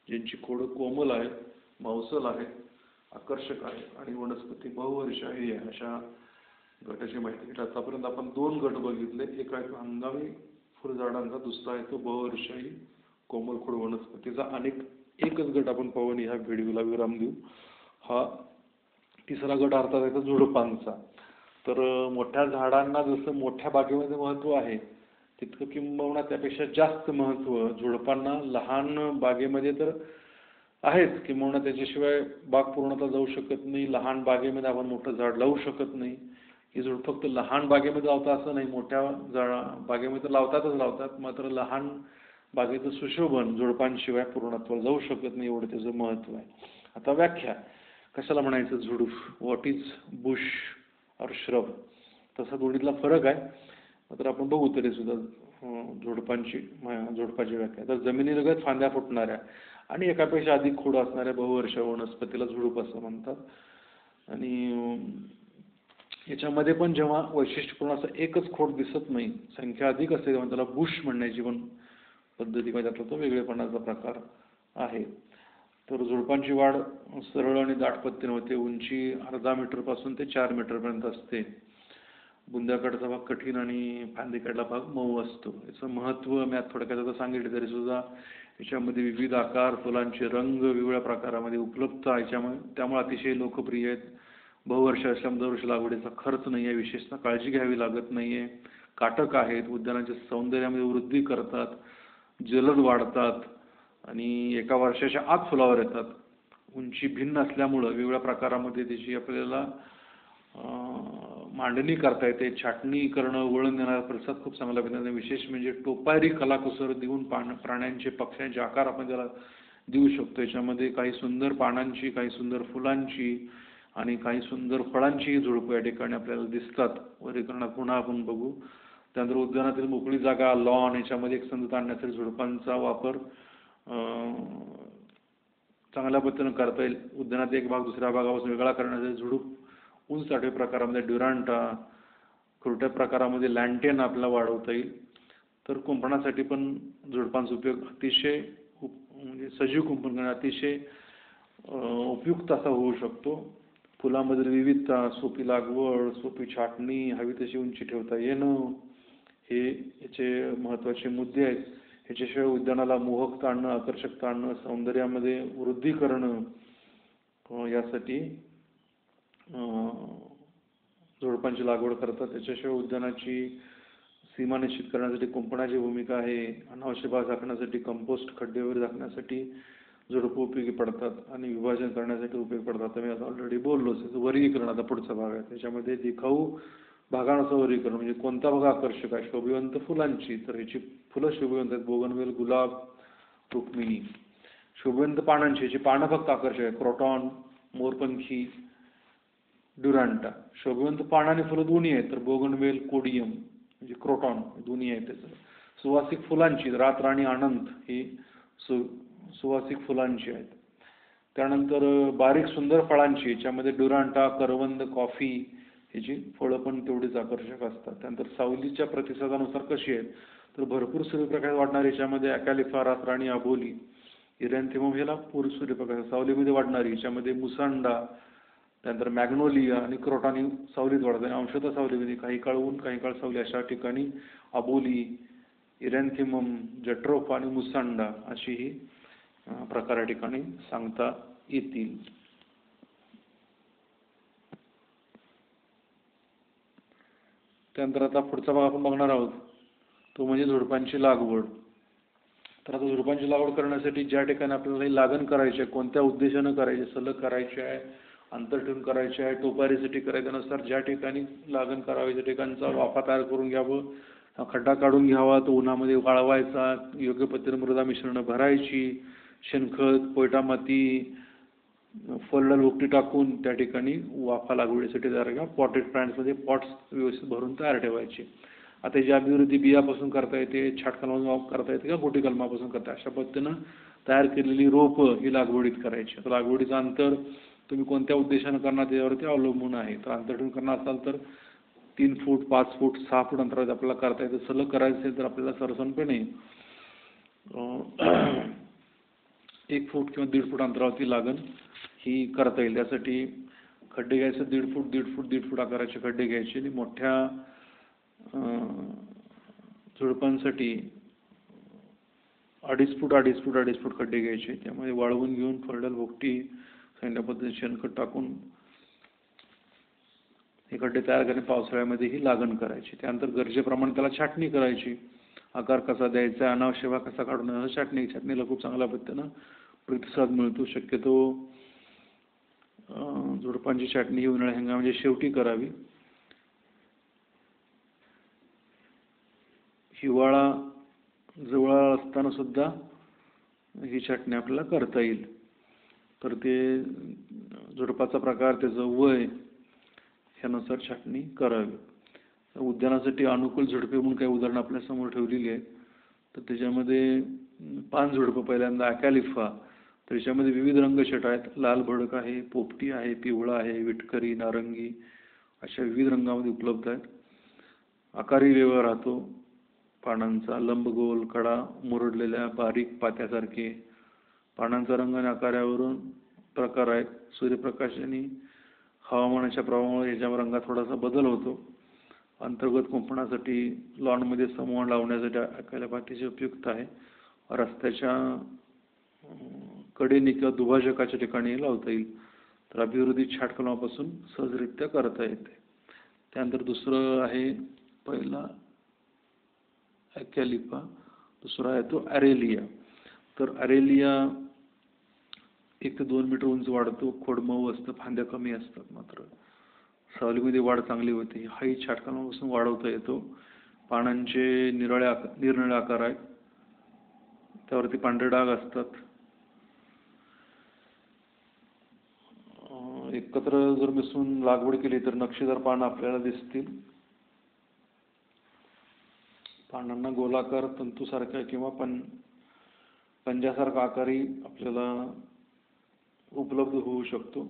ज्यांची खोड कोमल आहे, मांसल आहे, आकर्षक आहे आणि वनस्पती बहुवर्षायी आहे अशा गटाची माहिती घेतली. आतापर्यंत आपण 2 गट बघितले. एक आहे तो हंगामी फुलझाडांचा, दुसरा आहे तो बहुवर्षायी कोमल खोड वनस्पतीचा. एकच गट आपण पाहू आणि ह्या व्हिडिओला विराम देऊ. हा तिसरा गट अर्थात आहे तो झुडपांचा. तर मोठ्या झाडांना जसं मोठ्या बागेमध्ये महत्त्व आहे तितकं किंबहुना त्यापेक्षा जास्त महत्त्व झुडपांना लहान बागेमध्ये तर आहेच. किंबहुना त्याच्याशिवाय बाग पूर्णतः जाऊ शकत नाही. लहान बागेमध्ये आपण मोठं झाड लावू शकत नाही. ही झाड फक्त लहान बागेमध्ये लावतात असं नाही. मोठ्या बागेमध्ये तर लावतात. मात्र लहान बागेचं सुशोभन झुडपांशिवाय पूर्णत्वाला जाऊ शकत नाही. एवढं त्याचं महत्त्व आहे. आता व्याख्या कशाला म्हणायचं झुडूप. व्हॉट इज बुश और श्रब. तसा दोन्हीतला फरक आहे. मात्र आपण बघू तरी सुद्धा झुडपाची व्याख्या. तर जमिनीलगत फांद्या फुटणाऱ्या आणि एकापेक्षा अधिक खोड असणाऱ्या बहुवर्षीय वनस्पतीला झुडूप असं म्हणतात. आणि याच्यामध्ये पण जेव्हा वैशिष्ट्यपूर्ण असं एकच खोड दिसत नाही, संख्या अधिक असते, तेव्हा त्याला बुश म्हणण्याची पण पद्धती त्यातला तो वेगळेपणाचा प्रकार आहे. तर झुडपांची वाढ सरळ आणि दाट पद्धतीने होते. उंची अर्धा मीटरपासून ते 4 मीटरपर्यंत असते. बुंद्याकडचा भाग कठीण आणि फांदीकडला भाग मऊ असतो. याचं महत्त्व मी थोडक्यात आता सांगितले तरी सुद्धा याच्यामध्ये विविध आकार, फुलांचे रंग वेगवेगळ्या प्रकारामध्ये उपलब्ध आहे. त्यामुळे अतिशय लोकप्रिय आहेत. बहुवर्ष असल्यामुळे दरवर्षी लागवडीचा खर्च नाही आहे. विशेषतः काळजी घ्यावी लागत नाही आहे. काटक आहेत. उद्यानाच्या सौंदर्यामध्ये वृद्धी करतात. जलद वाढतात आणि एका वर्षाच्या आत फुलावर येतात. उंची भिन्न असल्यामुळं वेगवेगळ्या प्रकारामध्ये त्याची आपल्याला मांडणी करता येते. छाटणी करणं, वळण देणारा प्रतिसाद खूप चांगला पद्धतीने. विशेष म्हणजे टोपारी कलाकुसर देऊन प्राण्यांचे, पक्ष्यांचे आकार आपण त्याला देऊ शकतो. याच्यामध्ये काही सुंदर पानांची, काही सुंदर फुलांची आणि काही सुंदर फळांची झुडपं या ठिकाणी आपल्याला दिसतात. वर्गीकरणात पुन्हा आपण बघू. त्यानंतर उद्यानातील मोकळी जागा, लॉन याच्यामध्ये एक संतत आणण्यासाठी झुडपांचा वापर चांगल्या पद्धतीनं करता येईल. उद्यानात एक भाग दुसऱ्या भागापासून वेगळा करण्यासाठी झुडूप उंच आडव्या प्रकारामध्ये ड्युरांटा, खुरट्या प्रकारामध्ये लँटेन आपल्याला वाढवता येईल. तर कुंपणासाठी पण झुडपांचा उपयोग अतिशय म्हणजे सजीव कुंपण करणे अतिशय उपयुक्त असा होऊ शकतो. फुलांमधील विविधता, सोपी लागवड, सोपी छाटणी, हवी तशी उंची ठेवता येणं हे याचे महत्त्वाचे मुद्दे आहेत. ह्याच्याशिवाय उद्यानाला मोहकता आणणं, आकर्षकता आणणं, सौंदर्यामध्ये वृद्धी करणं यासाठी झुडपांची लागवड करतात. त्याच्याशिवाय उद्यानाची सीमा निश्चित करण्यासाठी कुंपणाची भूमिका आहे. अनावश्यक भाग झाकण्यासाठी कंपोस्ट, खड्डे वगैरे झाकण्यासाठी झुडपं उपयोगी पडतात आणि विभाजन करण्यासाठी उपयोगी पडतात. मी आता ऑलरेडी बोललोच. वर्गीकरण आता पुढचा भाग आहे. त्याच्यामध्ये दिखाऊ भागानुसार वर्गीकरण म्हणजे कोणता भाग आकर्षक आहे. शोभिवंत फुलांची, तर ह्याची फुलं शोभिवंत आहेत. बोगनवेल, गुलाब, रुक्मिणी. शोभिवंत पानांची, ह्याची पानं फक्त आकर्षक आहे. क्रोटॉन, मोरपंखी, ड्युरांटा. शोभिवंत पानांनी फुलं दोन्ही आहेत, तर बोगनवेल, कोडियम म्हणजे क्रोटॉन दोन्ही आहेत त्याचं. सुवासिक फुलांची, रातराणी, आनंद ही सुवासिक फुलांची आहेत. त्यानंतर बारीक सुंदर फळांची, याच्यामध्ये ड्युरांटा, करवंद, कॉफी ह्याची फळं पण तेवढीच आकर्षक असतात. त्यानंतर सावलीच्या प्रतिसादानुसार कशी आहेत, तर भरपूर सूर्यप्रकाश वाढणारी, याच्यामध्ये अकॅलिफा, रातराणी, अबोली. इरॅन्थिमम ह्याला पूर सूर्यप्रकाश सावलीमध्ये वाढणारी, याच्यामध्ये मुसांडा, त्यानंतर मॅग्नोलिया आणि क्रोटॉन सावलीत वाढतात. अंशतः सावलीमध्ये, काही काळ ऊन काही काळ सावली अशा ठिकाणी अबोली, इरॅन्थिमम, जट्रोफा आणि मुसांडा अशी ही प्रकार या ठिकाणी सांगता येतील. त्यानंतर आता पुढचा भाग आपण बघणार आहोत तो म्हणजे झुडपांची लागवड. तर आता झुडपांची लागवड करण्यासाठी ज्या ठिकाणी आपल्याला लागण करायची आहे, कोणत्या उद्देशानं करायची, सलग करायची आहे, अंतर ठेवून करायची आहे, टोपारीसाठी करायचं, त्यानुसार ज्या ठिकाणी लागण करावी त्या ठिकाणचा वाफा तयार करून घ्यावं, खड्डा काढून घ्यावा, तो उन्हामध्ये वाळवायचा, योग्य पद्धतीने मृदा मिश्रण भरायची, शेणखत, पोयटा माती, फलडल भुकटी टाकून त्या ठिकाणी वाफा लागवडीसाठी तयार घ्या. पॉटेड प्लांट्समध्ये पॉट्स व्यवस्थित भरून तयार ठेवायचे. आता याची अभिवृद्धी बियापासून करता येते, छाटकलमापासून करता येते का बोटी कलमापासून करता, अशा पद्धतीनं तयार केलेली रोपं ही लागवडीत करायची. आता लागवडीचं अंतर तुम्ही कोणत्या उद्देशानं करणार त्याच्यावरती अवलंबून आहे. तर अंतर ठेवून करणार असाल तर 3 फूट, 5 फूट, 6 फूट अंतरावर आपल्याला करता येतं. सलग करायचं असेल तर आपल्याला सरसनपणे 1 फूट किंवा 1.5 फूट अंतरावरती लागण ही करता येईल. त्यासाठी खड्डे घ्यायचे 1.5 फूट, 1.5 फूट आकाराचे खड्डे घ्यायचे आणि मोठ्या झुडपांसाठी 2.5 फूट खड्डे घ्यायचे. त्यामध्ये वाळवून घेऊन फरडल भोगटी सांगितल्या पद्धतीने शेणखत टाकून हे खड्डे तयार करणे, पावसाळ्यामध्ये ही लागण करायची. त्यानंतर गरजेप्रमाणे त्याला छाटणी करायची. आकार कसा द्यायचा, अनावश्यक भाग कसा काढून छाटणीला खूप चांगल्या पद्धतीनं प्रतिसाद मिळतो. शक्यतो झुडपांची छाटणी ही उन्हाळ्या हंगामाच्या शेवटी करावी. हिवाळा जवळ असताना सुद्धा ही छाटणी आपल्याला करता येईल. तर ते झुडपाचा प्रकार, त्याचं वय ह्यानुसार छाटणी करावी. उद्यानासाठी अनुकूल झुडपे म्हणून काही उदाहरणं आपल्या समोर ठेवलेली आहेत. तर त्याच्यामध्ये पान झुडपं पहिल्यांदा अकॅलिफा. तर याच्यामध्ये विविध रंगछटा आहेत. लाल भडक आहे, पोपटी आहे, पिवळा आहे, विटकरी, नारंगी अशा विविध रंगामध्ये उपलब्ध आहेत. आकारी व्यवहार राहतो पानांचा, लंबगोल, कडा मुरडलेल्या बारीक पात्यासारखे. पानांचा रंग आणि आकारावरून प्रकार आहेत. सूर्यप्रकाश आणि हवामानाच्या प्रभावामुळे याच्या रंगात थोडासा बदल होतो. अंतर्गत कुंपणासाठी लॉनमध्ये समूह लावण्यासाठी अकॅलिफा अतिशय उपयुक्त आहे. रस्त्याच्या कडेने किंवा दुभाजकाच्या ठिकाणी लावता येईल. तर अभिवृद्धी छाटकलमापासून सहजरित्या करता येते. त्यानंतर दुसरं आहे, पहिला अकॅलिफा, दुसरा आहे तो अरेलिया. तर अरेलिया 1 ते 2 मीटर उंच वाढतो, खोड मऊ असतं, फांद्या कमी असतात, मात्र सावलीमध्ये वाढ चांगली होते. हाही छाटकलमापासून वाढवता येतो. पानांचे निरनिराळे आकार आहेत, त्यावरती पांढरे डाग असतात. एकत्र जर मिसळून लागवड केली तर नक्षीदार पानं आपल्याला दिसतील. पानांना गोलाकार तंतूसारखा किंवा पंजासारखा आकारही आपल्याला उपलब्ध होऊ शकतो.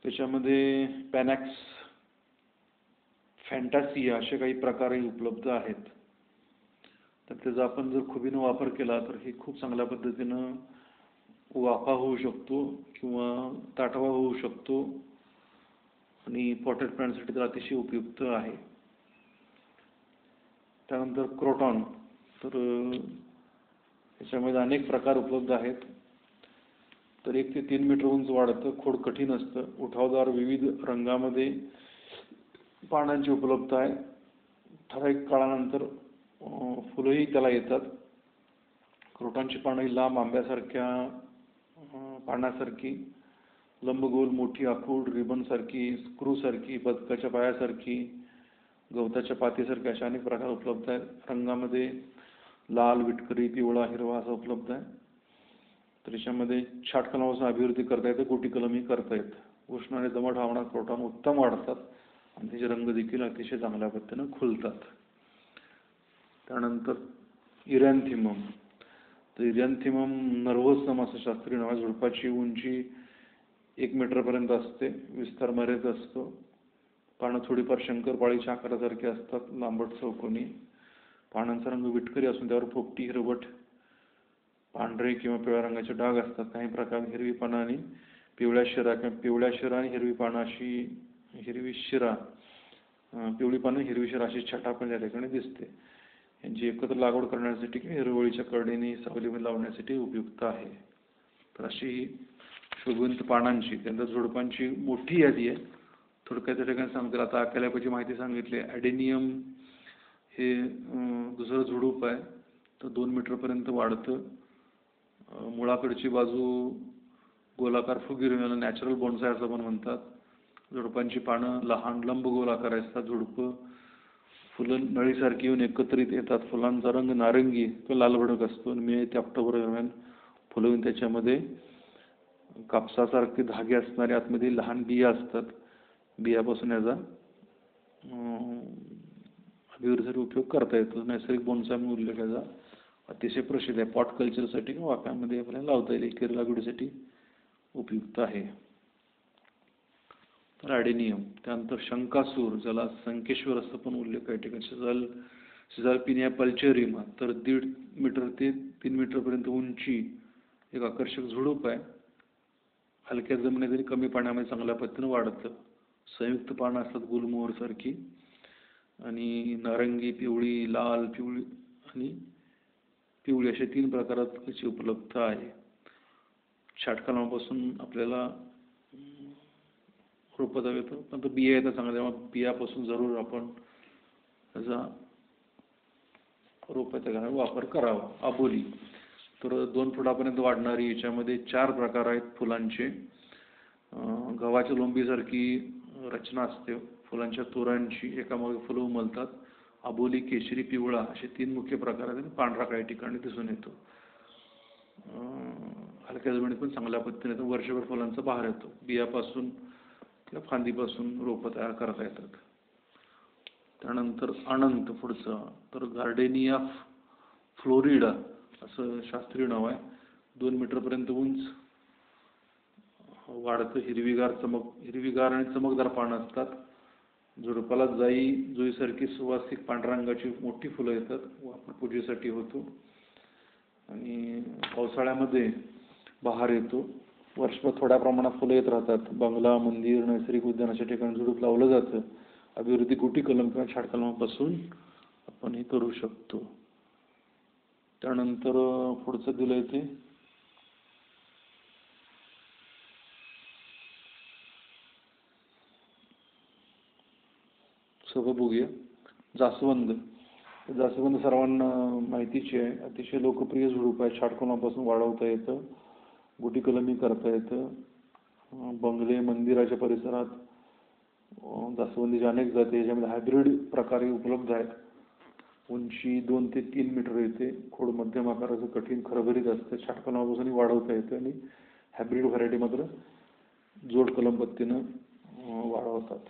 त्याच्यामध्ये पॅनॅक्स, फॅन्टासिया असे काही प्रकारही उपलब्ध आहेत. तर त्याचा आपण जर खुबीनं वापर केला तर हे खूप चांगल्या पद्धतीनं वाफा होऊ शकतो किंवा ताटवा होऊ शकतो आणि पॉटेड प्लांटसाठी तर अतिशय उपयुक्त आहे. त्यानंतर क्रोटॉन, तर याच्यामध्ये अनेक प्रकार उपलब्ध आहेत. तर 1 ते 3 मीटर उंच वाढतं, खोड कठीण असतं, उठावदार विविध रंगामध्ये पानांची उपलब्धता आहे. ठराविक काळानंतर फुलंही त्याला येतात. क्रोटॉनची पानं लांब आंब्यासारख्या पानासारखी, लंबगोल, मोठी, आखूड, रिबनसारखी, स्क्रूसारखी, बदकाच्या पायासारखी, गवताच्या पातीसारखी अशा अनेक प्रकार उपलब्ध आहेत. रंगामध्ये लाल, विटकरी, पिवळा, हिरवा असा उपलब्ध आहे. तर याच्यामध्ये छाटकलमापासून अभिवृद्धी करता येतं, गुटी कलमही करता येतं. उष्ण आणि दमट हवामानात क्रोटॉन उत्तम वाढतात आणि त्याचे रंग देखील अतिशय चांगल्या पद्धतीनं खुलतात. त्यानंतर इरॅन्थिमम, तर इरॅन्थिमम नर्व्हसम असं शास्त्रीय नाव आहे. झुडपाची उंची 1 मीटरपर्यंत असते, विस्तार मर्यादित असतो. पानं थोडीफार शंकरपाळीच्या आकारासारखी असतात, लांबट चौकोनी. पानांचा रंग विटकरी असून त्यावर पोपटी, हिरवट, पांढरे किंवा पिवळ्या रंगाचे डाग असतात. काही प्रकार हिरवी पानं आणि पिवळ्या शिरा किंवा पिवळ्या शिरा आणि हिरवी पानं अशी हिरवी शिरा, पिवळी पानं हिरवी शिरा अशी छटा पण या ठिकाणी दिसते. यांची एकत्र लागवड करण्यासाठी किंवा हिरवळीच्या कडेने सावलीमध्ये लावण्यासाठी उपयुक्त आहे. तर अशी शोभवंत पानांची, त्यानंतर झुडपांची मोठी यादी आहे. थोडक्यात त्या ठिकाणी सांगतील. आता अकॅलिपाची माहिती सांगितली. ॲडेनियम हे दुसरं झुडूप आहे, तर 2 मीटरपर्यंत वाढतं. मुळाकडची बाजू गोलाकार फुगीर, याला नॅचरल बोन्साय असं पण म्हणतात. झुडपांची पानं लहान लंबगोल आकार असतात. झुडपं फुलं नळीसारखी येऊन एकत्रित येतात. फुलांचा रंग नारंगी किंवा लालभडक असतो. मे ते ऑक्टोबर दरम्यान फुलं येऊन त्याच्यामध्ये कापसासारखे धागे असणारे आतमध्ये लहान बिया असतात. बियापासून याचा अभिवृद्धीसाठी उपयोग करता येतो. नैसर्गिक बोन्साय म्हणून उल्लेख याचा अतिशय प्रसिद्ध आहे. पॉट कल्चरसाठी किंवा वाफ्यामध्ये आपल्याला लावता येईल, केर लागवडीसाठी उपयुक्त आहे. तर ॲडेनियम. त्यानंतर शंकासूर, ज्याला संकेश्वर असं पण उल्लेख आहे ठिकाणी. सिझाल्पिनिया पल्चेरिमा, तर 1.5 मीटर ते 3 मीटरपर्यंत उंची, एक आकर्षक झुडूप आहे. हलक्या जमिनीतही कमी पाण्यामध्ये चांगल्या पद्धतीने वाढतं. संयुक्त पानं असतात गुलमोहर सारखी आणि नारंगी, पिवळी, लाल, पिवळी आणि पिवळी अशा 3 प्रकारात त्याची उपलब्धता आहे. छाटकलमापासून आपल्याला रोपं येतं, पण तो बिया येतात चांगल्या, तेव्हा बियापासून जरूर आपण त्याचा रोपाचा वापर करावा. आबोली, तर 2 फुटापर्यंत वाढणारी, याच्यामध्ये 4 प्रकार आहेत फुलांचे. गव्हाच्या लोंबीसारखी रचना असते. फुलांच्या तोरांची एकामागे फुलं उमलतात. आबोली, केशरी, पिवळा असे 3 मुख्य प्रकार आहेत. पांढरा काही ठिकाणी दिसून येतो. हलक्या जमिनीत पण चांगल्या पद्धतीने येतो. वर्षभर फुलांचा बहार येतो. बियापासून किंवा फांदीपासून रोपं तयार करता येतात. त्यानंतर अनंत पुढचं, तर गार्डेनिया फ्लोरिडा असं शास्त्रीय नाव आहे. 2 मीटरपर्यंत उंच वाढतं. हिरवीगार आणि चमकदार पानं असतात. झुडपाला जुईसारखी सुवासिक पांढऱ्या रंगाची मोठी फुलं येतात. आपण पूजेसाठी होतो. आणि पावसाळ्यामध्ये बहार येतो. वर्षभर थोड्या प्रमाणात फुलं येत राहतात. बंगला, मंदिर, नैसर्गिक उद्यान अशा ठिकाणी झुडूप लावलं जातं. अभिवृद्धी गुटी कलम किंवा छाटकलमापासून आपण हे करू शकतो. त्यानंतर पुढचं दिलंय ते सगळं बघूया. जास्वंद. जास्वंद सर्वांना माहितीची आहे. अतिशय लोकप्रिय झुडूप आहे. छाटकलमापासून वाढवता येतं, गुटी कलमी करता येतं. बंगले, मंदिराच्या परिसरात जास्वंदीच्या अनेक जाती, याच्यामध्ये हायब्रिड प्रकारही उपलब्ध आहेत. उंची 2 ते 3 मीटर येते. खोड मध्यम आकाराचं, कठीण, खरबरीत असतं. छाटकलमापासूनही वाढवता येतं आणि हायब्रिड व्हरायटी मात्र जोड कलम पद्धतीनं वाढवतात.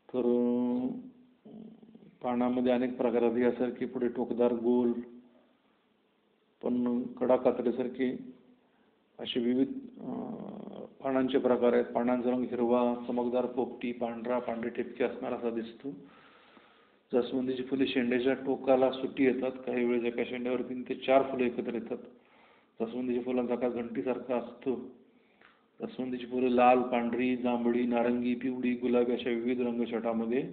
तर पानामध्ये अनेक प्रकारात यासारखी पुढे टोकदार गोल पण कडा कातडीसारखी असे विविध पानांचे प्रकार आहेत. पानांचा रंग हिरवा, चमकदार पोपटी, पांढरा, पांढरे ठिपके असणारा असा दिसतो. जास्वंदीची फुले शेंड्याच्या टोकाला सुटी येतात. काही वेळेस एका शेंड्यावर 3 ते 4 फुले एकत्र येतात. जास्वंदीच्या फुलांचा आकार घंटीसारखा असतो. जास्वंदीची फुले लाल, पांढरी, जांभळी, नारंगी, पिवळी, गुलाबी अशा विविध रंगछटामध्ये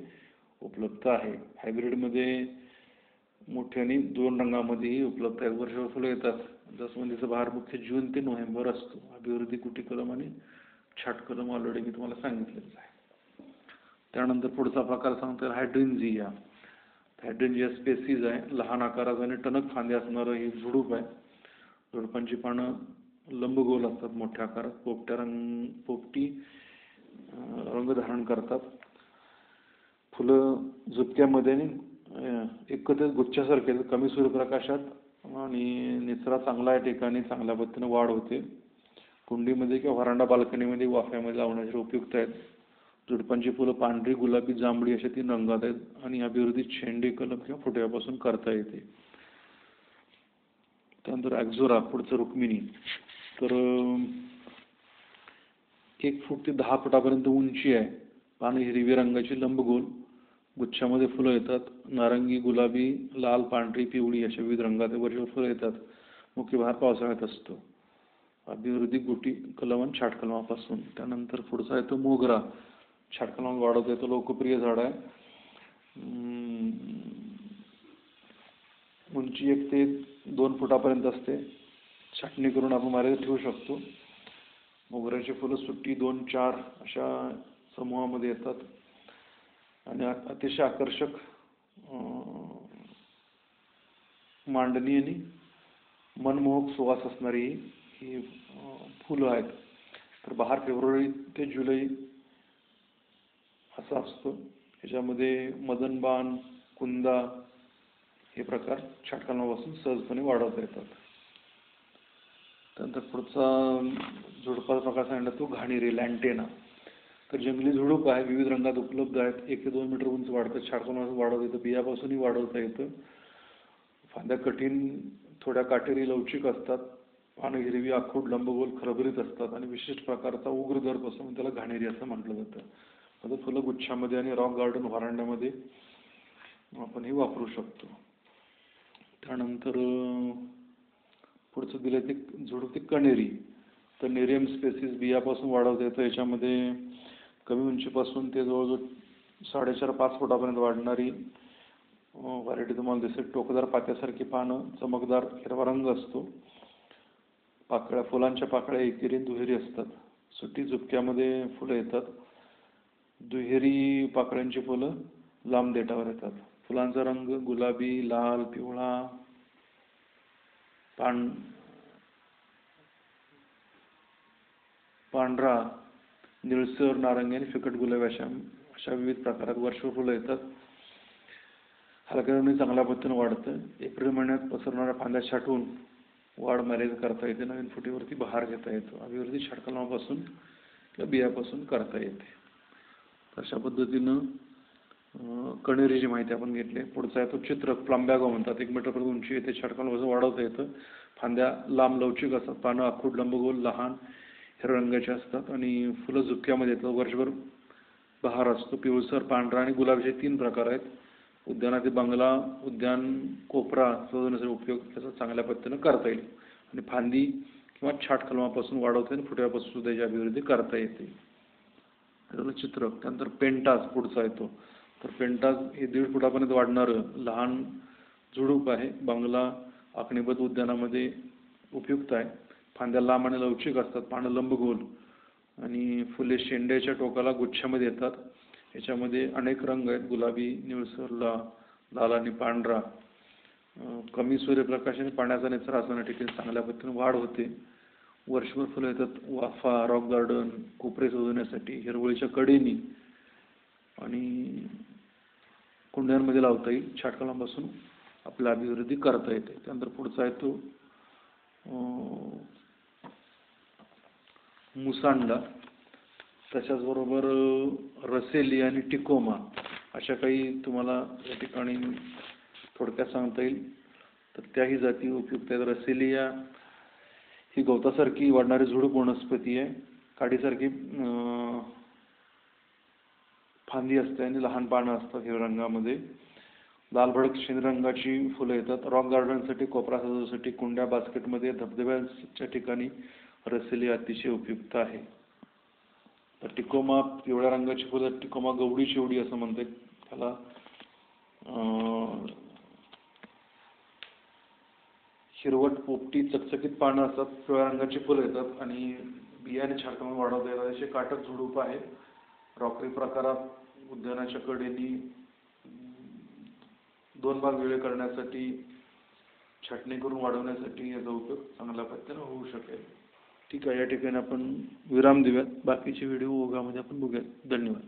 उपलब्ध आहे. हायब्रिडमध्ये मोठे आणि 2 रंगामध्येही उपलब्ध आहेत. वर्षभर फुलं येतात. जास्वंदीचा बहार मुख्य जून ते नोव्हेंबर असतो. अभिवृद्धी गुटी कलम आणि छाट कलम ऑलरेडी मी तुम्हाला सांगितलेलं आहे. त्यानंतर पुढचा प्रकार सांगतो हायड्रेंजिया. हायड्रेंजिया स्पेसीज आहे. लहान आकाराचं आणि टणक फांदे असणारं हे झुडूप आहे. झुडपांची पानं लंबगोल असतात मोठ्या आकारात. पोपटी रंग धारण करतात. फुलं झुपक्यामध्ये एकत्रित गुच्छासारखे कमी सूर्यप्रकाशात आणि निचरा चांगला या ठिकाणी चांगल्या पद्धतीने वाढ होते. कुंडीमध्ये किंवा व्हरांडा बाल्कनीमध्ये वाफ्यामध्ये लावण्यासाठी उपयुक्त आहेत. झुडपांची फुलं पांढरी, गुलाबी, जांभळी अशा 3 रंगात आहेत आणि अभिवृद्धी शेंडे, कलम किंवा फुटव्यापासून करता येते. त्यानंतर ॲक्झोरा, पुढचं रुक्मिणी. तर 1 फूट ते 10 फुटापर्यंत उंची आहे. पानं हिरवी रंगाची लंबगोल. गुच्छामध्ये फुलं येतात. नारंगी, गुलाबी, लाल, पांढरी, पिवळी अशा विविध रंगात वर्षभर फुलं येतात. मुख्य बहार पावसाळ्यात असतो. अभिवृद्धी गुटी कलम आणि छाट कलमापासून. त्यानंतर पुढचा येतो मोगरा. छाट कलमात वाढवता येतो. लोकप्रिय झाड आहे. उंची 1 ते 2 फुटापर्यंत असते. छाटणी करून आपण मर्यादित ठेवू शकतो. मोगऱ्याची फुलं सुट्टी 2-4 अशा समूहामध्ये येतात आणि अतिशय आकर्षक मांडणी आणि मनमोहक सुवास असणारी ही फुलं आहेत. तर बहार फेब्रुवारी ते जुलै असा असतो. ह्याच्यामध्ये मदनबान, कुंदा हे प्रकार छाटकलमापासून सहजपणे वाढवता येतात. त्यानंतर पुढचा झुडपाचा प्रकार सांगितला तो घाणेरी, लँटेना. तर जंगली झुडूप आहे. विविध रंगात उपलब्ध आहेत. 1 ते 2 मीटर उंच वाढतं. छाटकलमापासून वाढवता येतं. बियापासूनही वाढवता येतं. फांद्या कठीण, थोड्या काटेरी, लवचिक असतात. पानं हिरवी, आखूड, लंबगोल, खरबरीत असतात आणि विशिष्ट प्रकारचा उग्र दर्प असतो म्हणून त्याला घाणेरी असं म्हटलं जातं. आता फुलं गुच्छामध्ये आणि रॉक गार्डन व्हरांड्यामध्ये आपण हे वापरू शकतो. त्यानंतर पुढचं दिलं ते झुडूप ते कणेरी. तर नेरियम स्पेसीस बियापासून वाढवता येतं. याच्यामध्ये कमी उंचीपासून ते जवळजवळ 4.5-5 फुटापर्यंत वाढणारी व्हरायटी तुम्हाला दिसेल. टोकदार पात्यासारखी पानं, चमकदार हिरवा रंग असतो. पाकळ्या, फुलांच्या पाकळ्या एकेरी दुहेरी असतात. सुटी झुपक्यामध्ये फुलं येतात. दुहेरी पाकळ्यांची फुलं लांब देठावर येतात. फुलांचा रंग गुलाबी, लाल, पिवळा, पांढरा, निळसर, नारंगी आणि फिकट गुलाबी अशा विविध प्रकारात वर्षभर फुलं येतात. हलक्या जमिनीत चांगल्या पद्धतीने वाढतं. एप्रिल महिन्यात पसरणाऱ्या फांद्या छाटून वाढ मर्यादित करता येते. नवीन फुटीवरती बहार घेता येतो. अभिवृद्धी छाटकलमापासून किंवा बियापासून करता येते. अशा पद्धतीनं कणेरीची माहिती आपण घेतली. पुढचा आहे तो चित्रक, प्लंबॅगो म्हणतात. 1 मीटरपर्यंत उंची येते. छाटकलमापासून वाढवता येतं. फांद्या लांब, लवचिक असतात. पानं आखूड, लंबगोल, लहान, हिरव्या रंगाचे असतात आणि फुलं झुपक्यामध्ये येतात. वर्षभर बहार असतो. पिवळसर, पांढरा आणि गुलाबीचे 3 प्रकार आहेत. उद्यानातील बंगला, उद्यान, कोपरा सजवण्यासाठी उपयोग त्याचा चांगल्या पद्धतीनं करता येईल आणि फांदी किंवा छाटकलमापासून वाढवता येईल. फुटव्यापासून सुद्धा याची अभिवृद्धी करता येते. चित्रक. त्यानंतर पेंटास पुढचा येतो. तर पेंटास हे 1.5 फुटापर्यंत वाढणारं लहान झुडूप आहे. बंगला, आखणीबद्ध उद्यानामध्ये उपयुक्त आहे. फांद्या लांब आणि लवचिक असतात. पानं लंबगोल आणि फुले शेंड्याच्या टोकाला गुच्छामध्ये येतात. याच्यामध्ये अनेक रंग आहेत. गुलाबी, निळसर, लाल आणि पांढरा. कमी सूर्यप्रकाश आणि पाण्याचा निचरा असणाऱ्या ठिकाणी चांगल्या पद्धतीने वाढ होते. वर्षभर फुलं येतात. वाफा, रॉक गार्डन, कोपरे सजवण्यासाठी, हिरवळीच्या कडेनी आणि कुंड्यांमध्ये लावता येईल. छाटकलमापासून आपला अभिवृद्धी करता येते. त्यानंतर पुढचा आहे तो मुसांडा. त्याच्याचबरोबर रसेली आणि टिकोमा अशा काही तुम्हाला या ठिकाणी थोडक्यात सांगता येईल. तर त्याही जाती उपयुक्त आहेत. रसेलिया ही गवतासारखी वाढणारी झुडूप वनस्पती आहे. काडीसारखी फांदी असते आणि लहान पानं असतात हिरव्या रंगामध्ये. लाल भडक शेंद्री रंगाची फुलं येतात. रॉक गार्डनसाठी, कोपरा सजावटीसाठी, कुंड्या, बास्केटमध्ये, धबधब्याच्या ठिकाणी रसेलिया अतिशय उपयुक्त आहे. तर टिकोमा पिवळ्या रंगाची फुलं, टिकोमा गवडी शेवडी असं म्हणते त्याला. हिरवट पोपटी चकचकीत पानं असतात, पिवळ्या रंगाची फुलं येतात आणि बियाणे छाटून वाढवता येतात. असे काटक झुडूप आहे. रॉकरी प्रकारात उद्यानाच्या कडेने 2 भाग वेगळे करण्यासाठी, छाटणी करून वाढवण्यासाठी याचा उपयोग चांगल्या पद्धतीने होऊ शकेल. ठीक आहे, या ठिकाणी आपण विराम देऊयात. बाकीचे व्हिडिओ ओघामध्ये आपण बघूयात. धन्यवाद.